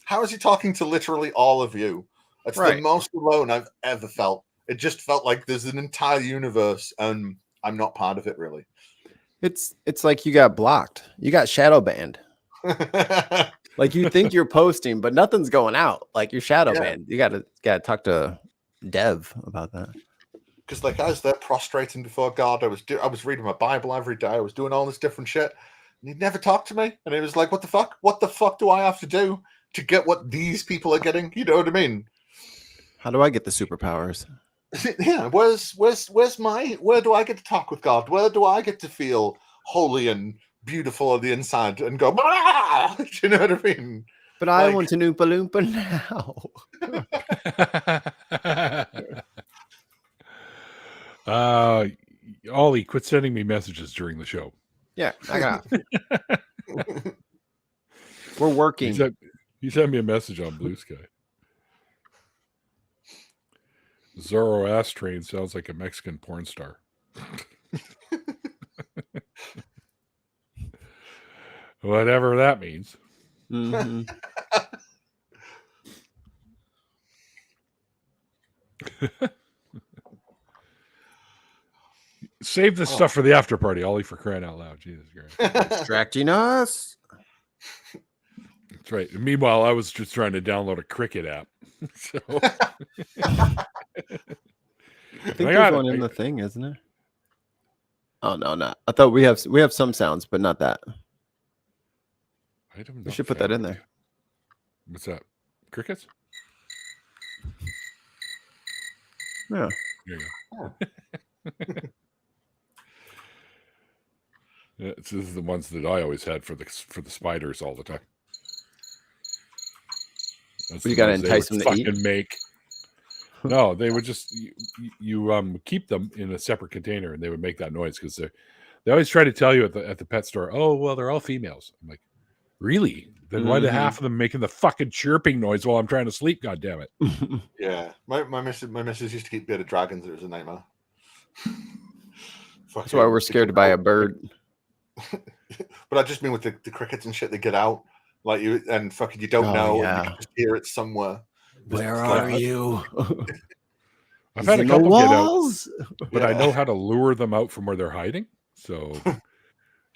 How is he talking to literally all of you? It's the most alone I've ever felt. It just felt like there's an entire universe, and I'm not part of it, really. It's like you got blocked. You got shadow banned. Like, you think you're posting, but nothing's going out. Like, you're shadow banned. You gotta talk to Dev about that. because like I was there prostrating before God. I was reading my Bible every day. I was doing all this different shit. And he'd never talk to me. And he was like, what the fuck? What the fuck do I have to do to get what these people are getting? You know what I mean? How do I get the superpowers? Yeah, where do I get to talk with God? Where do I get to feel holy and beautiful on the inside and go, "Ah!" Do you know what I mean? But I want to Oompa Loompa now. Ollie, quit sending me messages during the show. Yeah, I got. We're working. He sent me a message on Blue Sky. Zoroastrian sounds like a Mexican porn star. Whatever that means. Mm-hmm. Save this stuff for the after party, Ollie, for crying out loud. Jesus Christ. Distracting us. That's right. And meanwhile, I was just trying to download a Cricket app. So I think there's one in the thing, isn't there? Oh no, not. I thought we have some sounds, but not that. We should put that in there. What's that? Crickets? Yeah. There you go. Yeah, this is the ones that I always had for the spiders all the time. You got to entice them to eat. Make. No, they would just you keep them in a separate container, and they would make that noise because they always try to tell you at the pet store, oh well, they're all females. I'm like, really? Then why the half of them making the fucking chirping noise while I'm trying to sleep? God damn it! Yeah, my missus used to keep bearded dragons. It was a nightmare. That's why we're scared to buy a bird. But I just mean with the crickets and shit, they get out like you and fucking you don't know. Yeah. And you can just hear it somewhere. Where are you? I've had a couple get out, but I know how to lure them out from where they're hiding. So, oh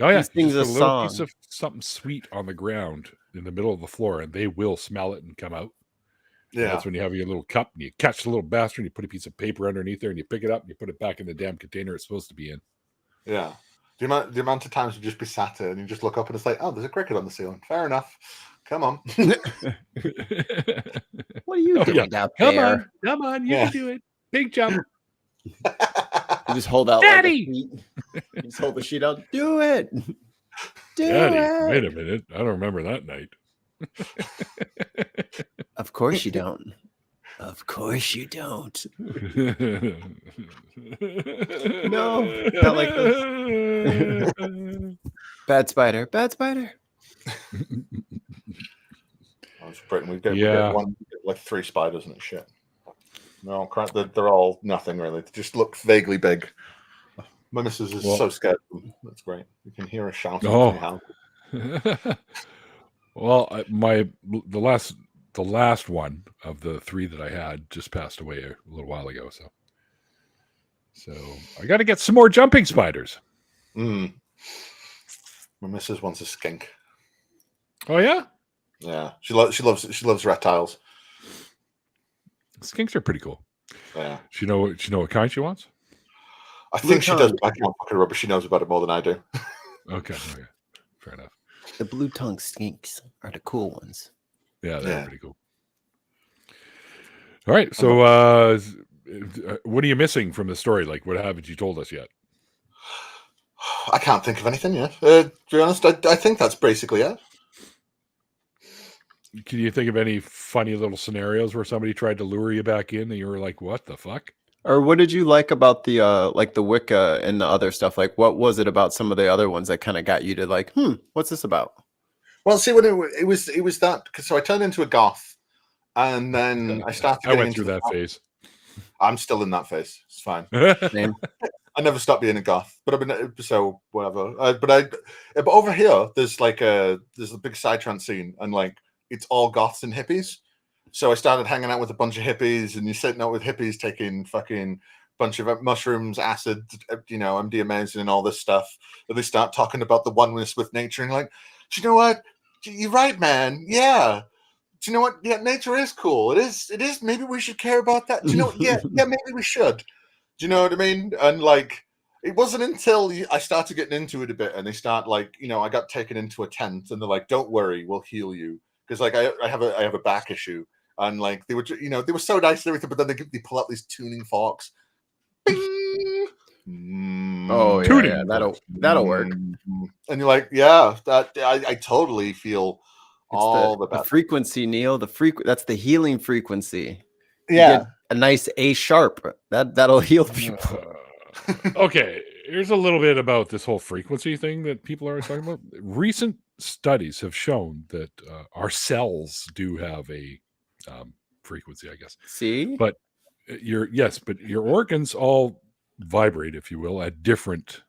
yeah, These things just a a little song. piece of something sweet on the ground in the middle of the floor, and they will smell it and come out. Yeah, and that's when you have your little cup and you catch the little bastard, and you put a piece of paper underneath there, and you pick it up and you put it back in the damn container it's supposed to be in. Yeah. The amount of times you just be sat there and you just look up and it's like, oh, there's a cricket on the ceiling. Fair enough. Come on. What are you doing out there? Come on, you can do it. Big jump. You just hold out, Daddy. Like you just hold the sheet out. Do it. Daddy, it. wait a minute. I don't remember that night. Of course you don't. Of course you don't. No, not like this. Bad spider. Bad spider. I was Britain. We get like 3 spiders and it's shit. No, crap. They're all nothing really. They just look vaguely big. My missus is so scared of them. That's great. You can hear her shouting. Oh. Well, the last one of the 3 that I had just passed away a little while ago. So I got to get some more jumping spiders. My missus wants a skink. Oh yeah, yeah. She loves reptiles. Skinks are pretty cool. Yeah. She know what kind she wants. I think she does. I can't fuck her up, but she knows about it more than I do. Okay. Fair enough. The blue tongue skinks are the cool ones. Yeah, they're pretty cool. All right, so what are you missing from the story? Like, what haven't you told us yet? I can't think of anything yet. To be honest, I think that's basically it. Can you think of any funny little scenarios where somebody tried to lure you back in and you were like, what the fuck? Or what did you like about the like the Wicca and the other stuff? Like, what was it about some of the other ones that kind of got you to like, what's this about? Well, see, when it was that, so I turned into a goth, and then I started. I went through that phase. I'm still in that phase. It's fine. Same. I never stopped being a goth, but I've been so whatever. But over here, there's a big psytrance scene, and like it's all goths and hippies. So I started hanging out with a bunch of hippies, and you're sitting out with hippies taking fucking bunch of mushrooms, acid, MDMAs, and all this stuff. And they start talking about the oneness with nature, and like, do you know what? You're right, man. Yeah. Do you know what? Yeah, nature is cool. It is. Maybe we should care about that. Do you know what? Yeah, maybe we should. Do you know what I mean? And like, it wasn't until I started getting into it a bit, and they start like, I got taken into a tent, and they're like, "Don't worry, we'll heal you," because like I have a back issue, and like they were, they were so nice and everything, but then they pull out these tuning forks. Bing! Oh yeah, Tuning yeah, forks. that'll work. And you're like, yeah, that I totally feel all the The better. frequency, Neil. That's the healing frequency. You Yeah. get a nice A sharp. That'll heal people. Okay, here's a little bit about this whole frequency thing that people are always talking about. Recent studies have shown that our cells do have a frequency, I guess. See, But your organs all vibrate, if you will, at different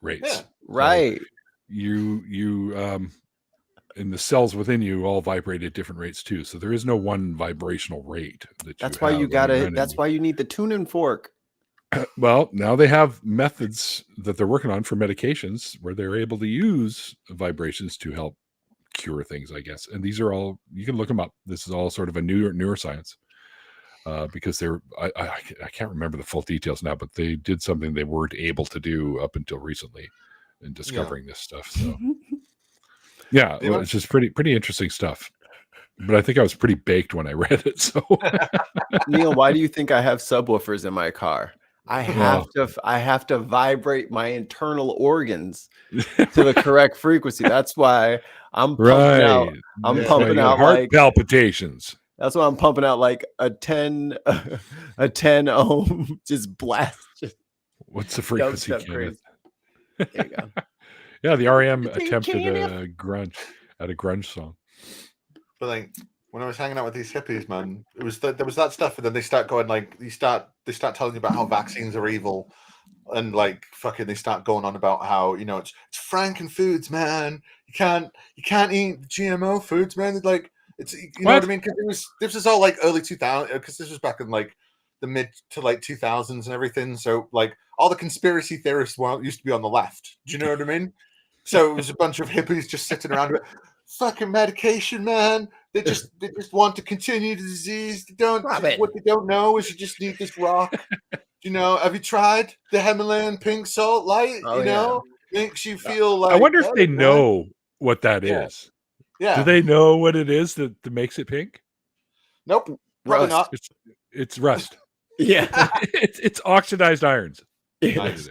rates. Yeah. right? So you and the cells within you all vibrate at different rates too. So there is no one vibrational rate that That's you why have you on gotta. your end. That's why you need the tuning fork. Well, now they have methods that they're working on for medications where they're able to use vibrations to help cure things, I guess. And these are all, you can look them up. This is all sort of a neuroscience because I can't remember the full details now, but they did something they weren't able to do up until recently in discovering this stuff. So yeah, well, it's just pretty interesting stuff. But I think I was pretty baked when I read it. So Neil, why do you think I have subwoofers in my car? I have to vibrate my internal organs to the correct frequency. That's why I'm pumping out. I'm pumping out heart like palpitations. That's why I'm pumping out like a 10 ohm just blast. What's the frequency, Kenneth? There you go. Yeah, the REM attempted a grunge song. But like when I was hanging out with these hippies, man, there was that stuff, and then they start going like they start telling you about how vaccines are evil, and like fucking they start going on about how it's Franken foods, man. You can't eat GMO foods, man. Like it's know what I mean? Because this was all like early 2000s, because this was back in like the mid to like 2000s and everything. So like all the conspiracy theorists used to be on the left. Do you know what I mean? So it was a bunch of hippies just sitting around. Fucking medication, man. They just want to continue the disease. What they don't know is you just need this rock. Have you tried the Himalayan pink salt light? Makes you feel like. I wonder if they know what that is. Yeah. Do they know what it is that makes it pink? Nope. Probably not. It's rust. Yeah. it's oxidized irons. Nice.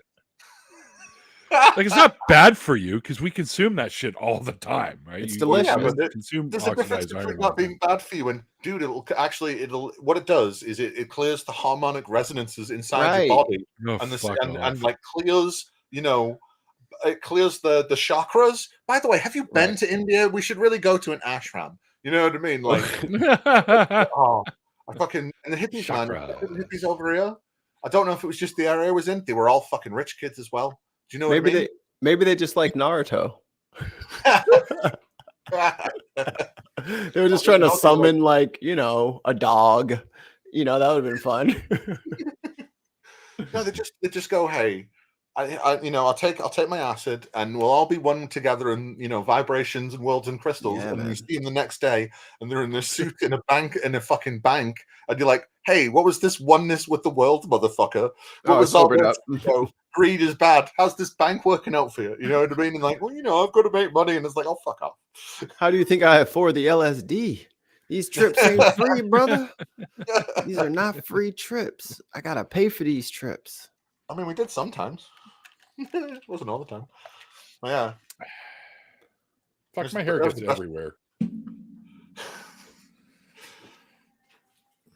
Like it's not bad for you because we consume that shit all the time, right? It's delicious. There's a difference between not being bad for you and dude, it'll what it does is it clears the harmonic resonances inside your body and like clears, it clears the chakras. By the way, have you been to India? We should really go to an ashram. You know what I mean? Like I fucking and the hippies, man. The hippies over here. I don't know if it was just the area I was in. They were all fucking rich kids as well. Do you know what I mean? Maybe they just like Naruto. They were just trying to summon like, a dog. That would have been fun. No, they just go, hey, I'll take my acid and we'll all be one together in vibrations and worlds and crystals. And you see them the next day and they're in their suit in a fucking bank, and you're like, hey, what was this oneness with the world, motherfucker? What was all this? Greed is bad. How's this bank working out for you? You know what I mean? And like, well, I've got to make money, and it's like, oh, fuck off. How do you think I afford the LSD? These trips ain't free, brother. These are not free trips. I gotta pay for these trips. I mean, we did sometimes. It wasn't all the time. But yeah. Fuck, my hair gets everywhere.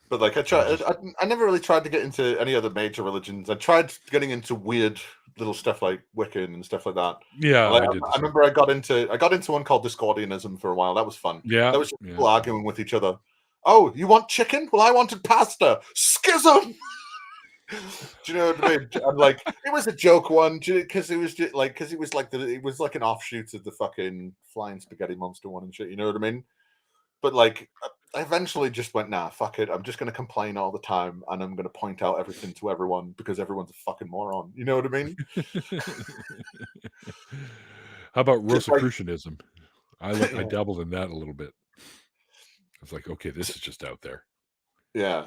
But like I never really tried to get into any other major religions. I tried getting into weird little stuff like Wiccan and stuff like that. Yeah, I remember I got into one called Discordianism for a while. That was fun. Yeah, that was just people arguing with each other. Oh, you want chicken? Well, I wanted pasta. Schism. Do you know what I mean? And like it was a joke one because it was like an offshoot of the fucking flying spaghetti monster one and shit. You know what I mean? But like, I eventually just went, nah, fuck it. I'm just going to complain all the time, and I'm going to point out everything to everyone because everyone's a fucking moron. You know what I mean? How about Rosicrucianism? I dabbled in that a little bit. I was like, okay, this is just out there. Yeah.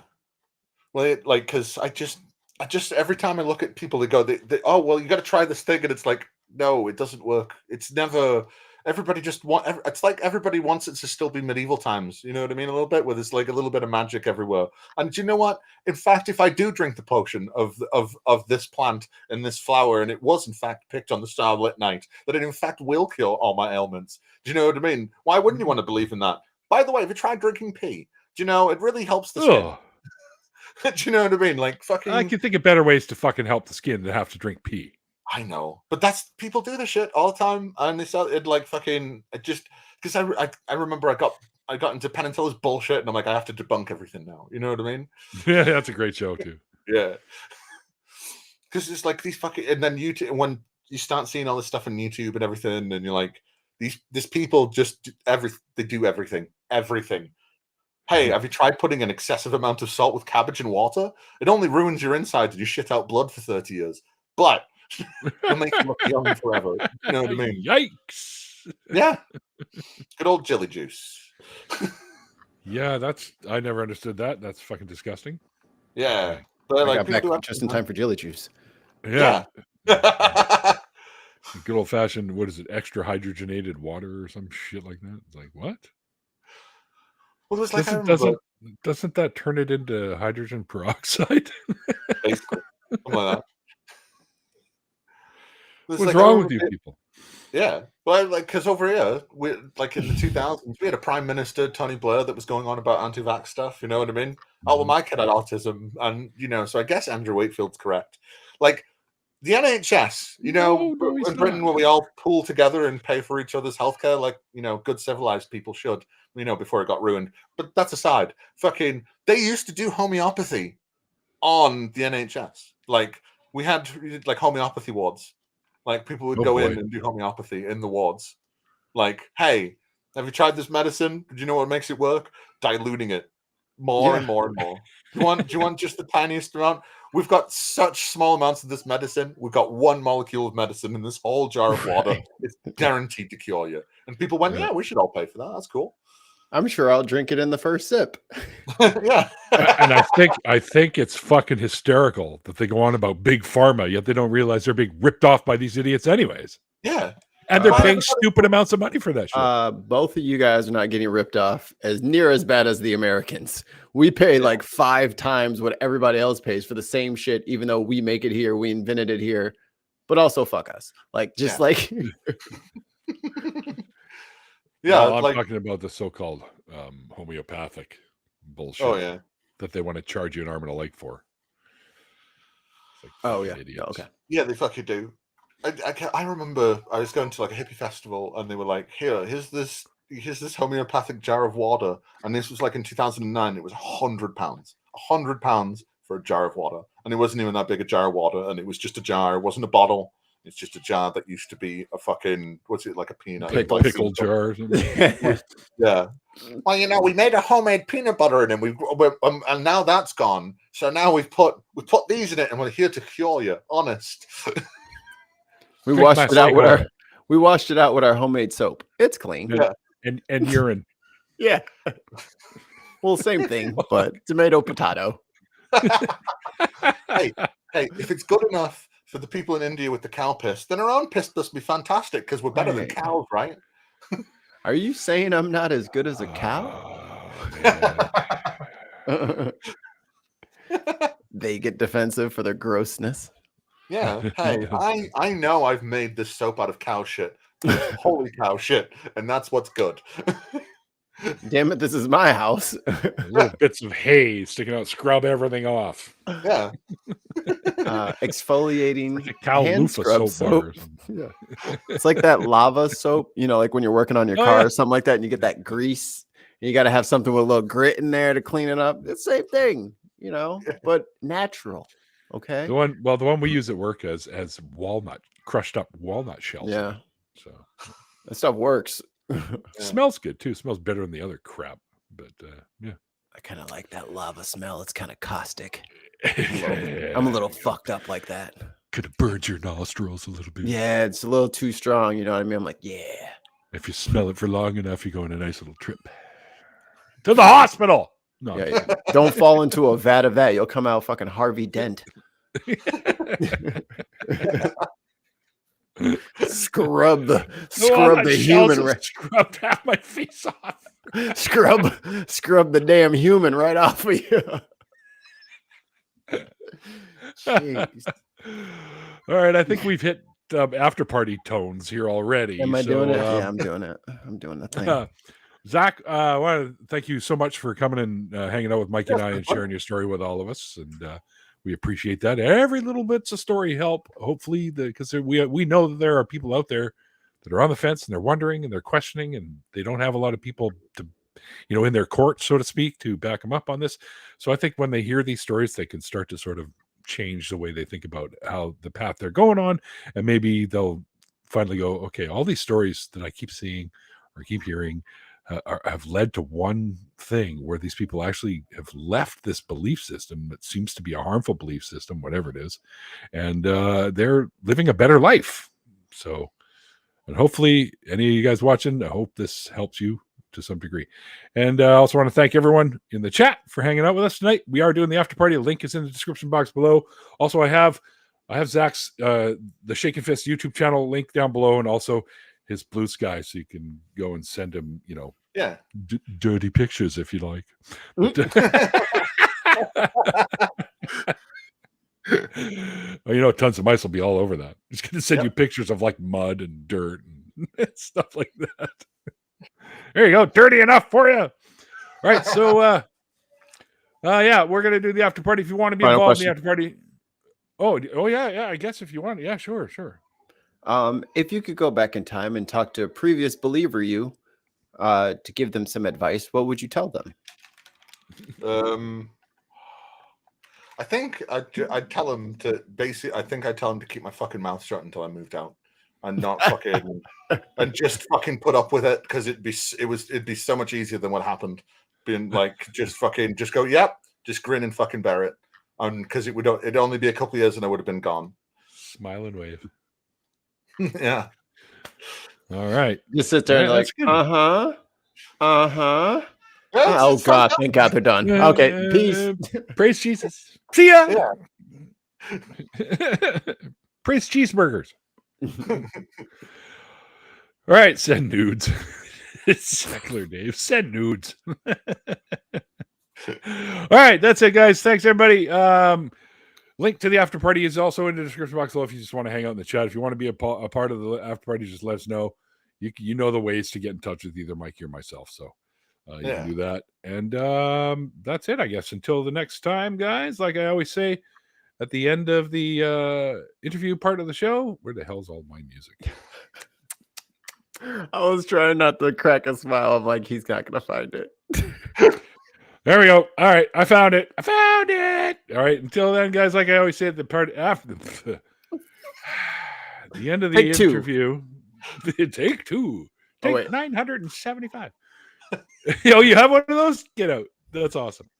Well, because I just I just every time I look at people, they go, oh well, you got to try this thing, and it's like, no, it doesn't work. It's never. Everybody just it's like everybody wants it to still be medieval times. You know what I mean? A little bit, where there's like a little bit of magic everywhere. And do you know what? In fact, if I do drink the potion of this plant and this flower, and it was in fact picked on the starlit night, that it in fact will cure all my ailments. Do you know what I mean? Why wouldn't you want to believe in that? By the way, have you tried drinking pee? Do you know it really helps the skin? Do you know what I mean? Like fucking. I can think of better ways to fucking help the skin than have to drink pee. I know, but that's people do this shit all the time, and they start it like fucking. It just because I remember I got into Penn and Teller's bullshit, and I'm like, I have to debunk everything now. You know what I mean? Yeah, that's a great show too. Yeah, because it's like these fucking, and then YouTube, when you start seeing all this stuff on YouTube and everything, and you're like, these people just they do everything. Hey, have you tried putting an excessive amount of salt with cabbage and water? It only ruins your insides and you shit out blood for 30 years. But it'll make you look young forever. You know what I mean? Yikes. Yeah. Good old jelly juice. Yeah, I never understood that. That's fucking disgusting. Yeah. But I like got back just in time for jelly juice. Yeah. Yeah. Good old fashioned, what is it, extra hydrogenated water or some shit like that? It's like, what? Well, it was like, Doesn't that turn it into hydrogen peroxide? basically. Something like that. What's wrong with you people? Yeah. Well, like, because over here, we like in the 2000s, we had a prime minister, Tony Blair, that was going on about anti-vax stuff. You know what I mean? Oh, well, my kid had autism. And, so I guess Andrew Wakefield's correct. Like, the NHS, No, in Britain, where we all pool together and pay for each other's healthcare, like, good civilized people should, before it got ruined. But that's aside. Fucking, they used to do homeopathy on the NHS. Like, we had, like, homeopathy wards. Like, people would go in and do homeopathy in the wards. Like, hey, have you tried this medicine? Do you know what makes it work? Diluting it more and more and more. Do you want just the tiniest amount? We've got such small amounts of this medicine. We've got one molecule of medicine in this whole jar of water. Right. It's guaranteed to cure you. And people went, yeah, we should all pay for that. That's cool. I'm sure I'll drink it in the first sip. Yeah. And I think it's fucking hysterical that they go on about big pharma, yet they don't realize they're being ripped off by these idiots anyways. Yeah. And they're paying stupid amounts of money for that shit. Both of you guys are not getting ripped off as near as bad as the Americans. We pay like 5 times what everybody else pays for the same shit, even though we make it here, we invented it here, but also fuck us. Like, just like. Yeah, no, I'm talking about the so-called homeopathic bullshit. Oh, yeah. That they want to charge you an arm and a leg for. Like, oh, yeah. Idiots. Okay. Yeah, they fucking do. I remember I was going to like a hippie festival and they were like, here's this homeopathic jar of water. And this was like in 2009, it was £100 for a jar of water. And it wasn't even that big a jar of water. And it was just a jar. It wasn't a bottle. It's just a jar that used to be a fucking, what's it, like a peanut? Pickle jar or something. Yeah. Well, we made a homemade peanut butter in it, and now that's gone. So now we put these in it and we're here to cure you. Honest. We washed it out with our homemade soap. It's clean. Yeah. And urine. Yeah. Well, same thing, but tomato, potato. Hey, if it's good enough for the people in India with the cow piss, then our own piss must be fantastic because we're better than cows, right? Are you saying I'm not as good as a cow? They get defensive for their grossness. Yeah. Hey, I know I've made this soap out of cow shit. Holy cow shit. And that's what's good. Damn it, this is my house. Little bits of hay sticking out, scrub everything off. Yeah. Exfoliating like a cow hand scrub soap. Yeah. It's like that lava soap, like when you're working on your car or something like that, and you get that grease. And you got to have something with a little grit in there to clean it up. It's the same thing, but natural. Okay. The one we use at work has crushed up walnut shells. Yeah. So that stuff works. Smells good too. Smells better than the other crap. But yeah. I kind of like that lava smell. It's kind of caustic. I'm a little fucked up like that. Could have burned your nostrils a little bit. Yeah, it's a little too strong. You know what I mean? I'm like, yeah. If you smell it for long enough, you go on a nice little trip to the hospital. No, don't fall into a vat of that. You'll come out fucking Harvey Dent. Scrub the Shells human. have scrubbed half my face off. Scrub the damn human right off of you. Jeez. All right, I think we've hit after party tones here already. Am I doing it? Yeah, I'm doing it. I'm doing the thing. Zach, I want to thank you so much for coming and hanging out with Mikey and I and sharing your story with all of us, and we appreciate that. Every little bit's a story help. Hopefully, because we know that there are people out there that are on the fence and they're wondering and they're questioning, and they don't have a lot of people to, in their court, so to speak, to back them up on this. So I think when they hear these stories, they can start to sort of change the way they think about how the path they're going on, and maybe they'll finally go, okay, all these stories that I keep seeing or keep hearing have led to one thing where these people actually have left this belief system that seems to be a harmful belief system, whatever it is, and they're living a better life. So, and hopefully any of you guys watching, I hope this helps you to some degree. And I also want to thank everyone in the chat for hanging out with us tonight. We are doing the after party. The link is in the description box below. Also, I have Zach's the Shaken Fist YouTube channel link down below, and also his Blue Sky, so you can go and send him, dirty pictures if you like. Well, tons of mice will be all over that. He's going to send you pictures of like mud and dirt and stuff like that. There you go, dirty enough for you. All right, so we're going to do the after party. If you want to be involved in the after party. Oh yeah, I guess if you want, yeah, sure. If you could go back in time and talk to a previous believer to give them some advice, what would you tell them? I think I'd tell them to I'd tell them to keep my fucking mouth shut until I moved out and not fucking and just fucking put up with it, because it'd be so much easier than what happened. Being like, just go, yep, just grin and fucking bear it. Because it'd only be a couple of years and I would have been gone. Smile and wave. Yeah. All right. Just sit there and like, oh God, thank God they're done. Okay, peace. Praise Jesus. See ya. Yeah. Praise cheeseburgers. All right, send nudes. It's secular Dave. Send nudes. All right, that's it, guys. Thanks, everybody. Link to the after party is also in the description box below if you just want to hang out in the chat. If you want to be a part of the after party, just let us know. You know the ways to get in touch with either Mikey or myself. So you can do that. And that's it, I guess. Until the next time, guys. Like I always say at the end of the interview part of the show, where the hell's all my music? I was trying not to crack a smile. I'm like, he's not going to find it. There we go. All right. I found it. All right. Until then, guys, like I always say at the part after the end of the interview, take two. Take 975. You have one of those? Get out. That's awesome.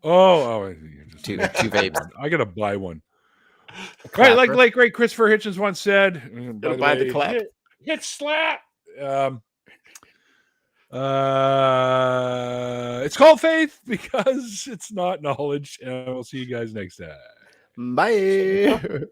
Oh, two vapes. I gotta buy one. Right, like great Christopher Hitchens once said. Buy the clap. Hit slap. It's called faith because it's not knowledge. And we'll see you guys next time. Bye.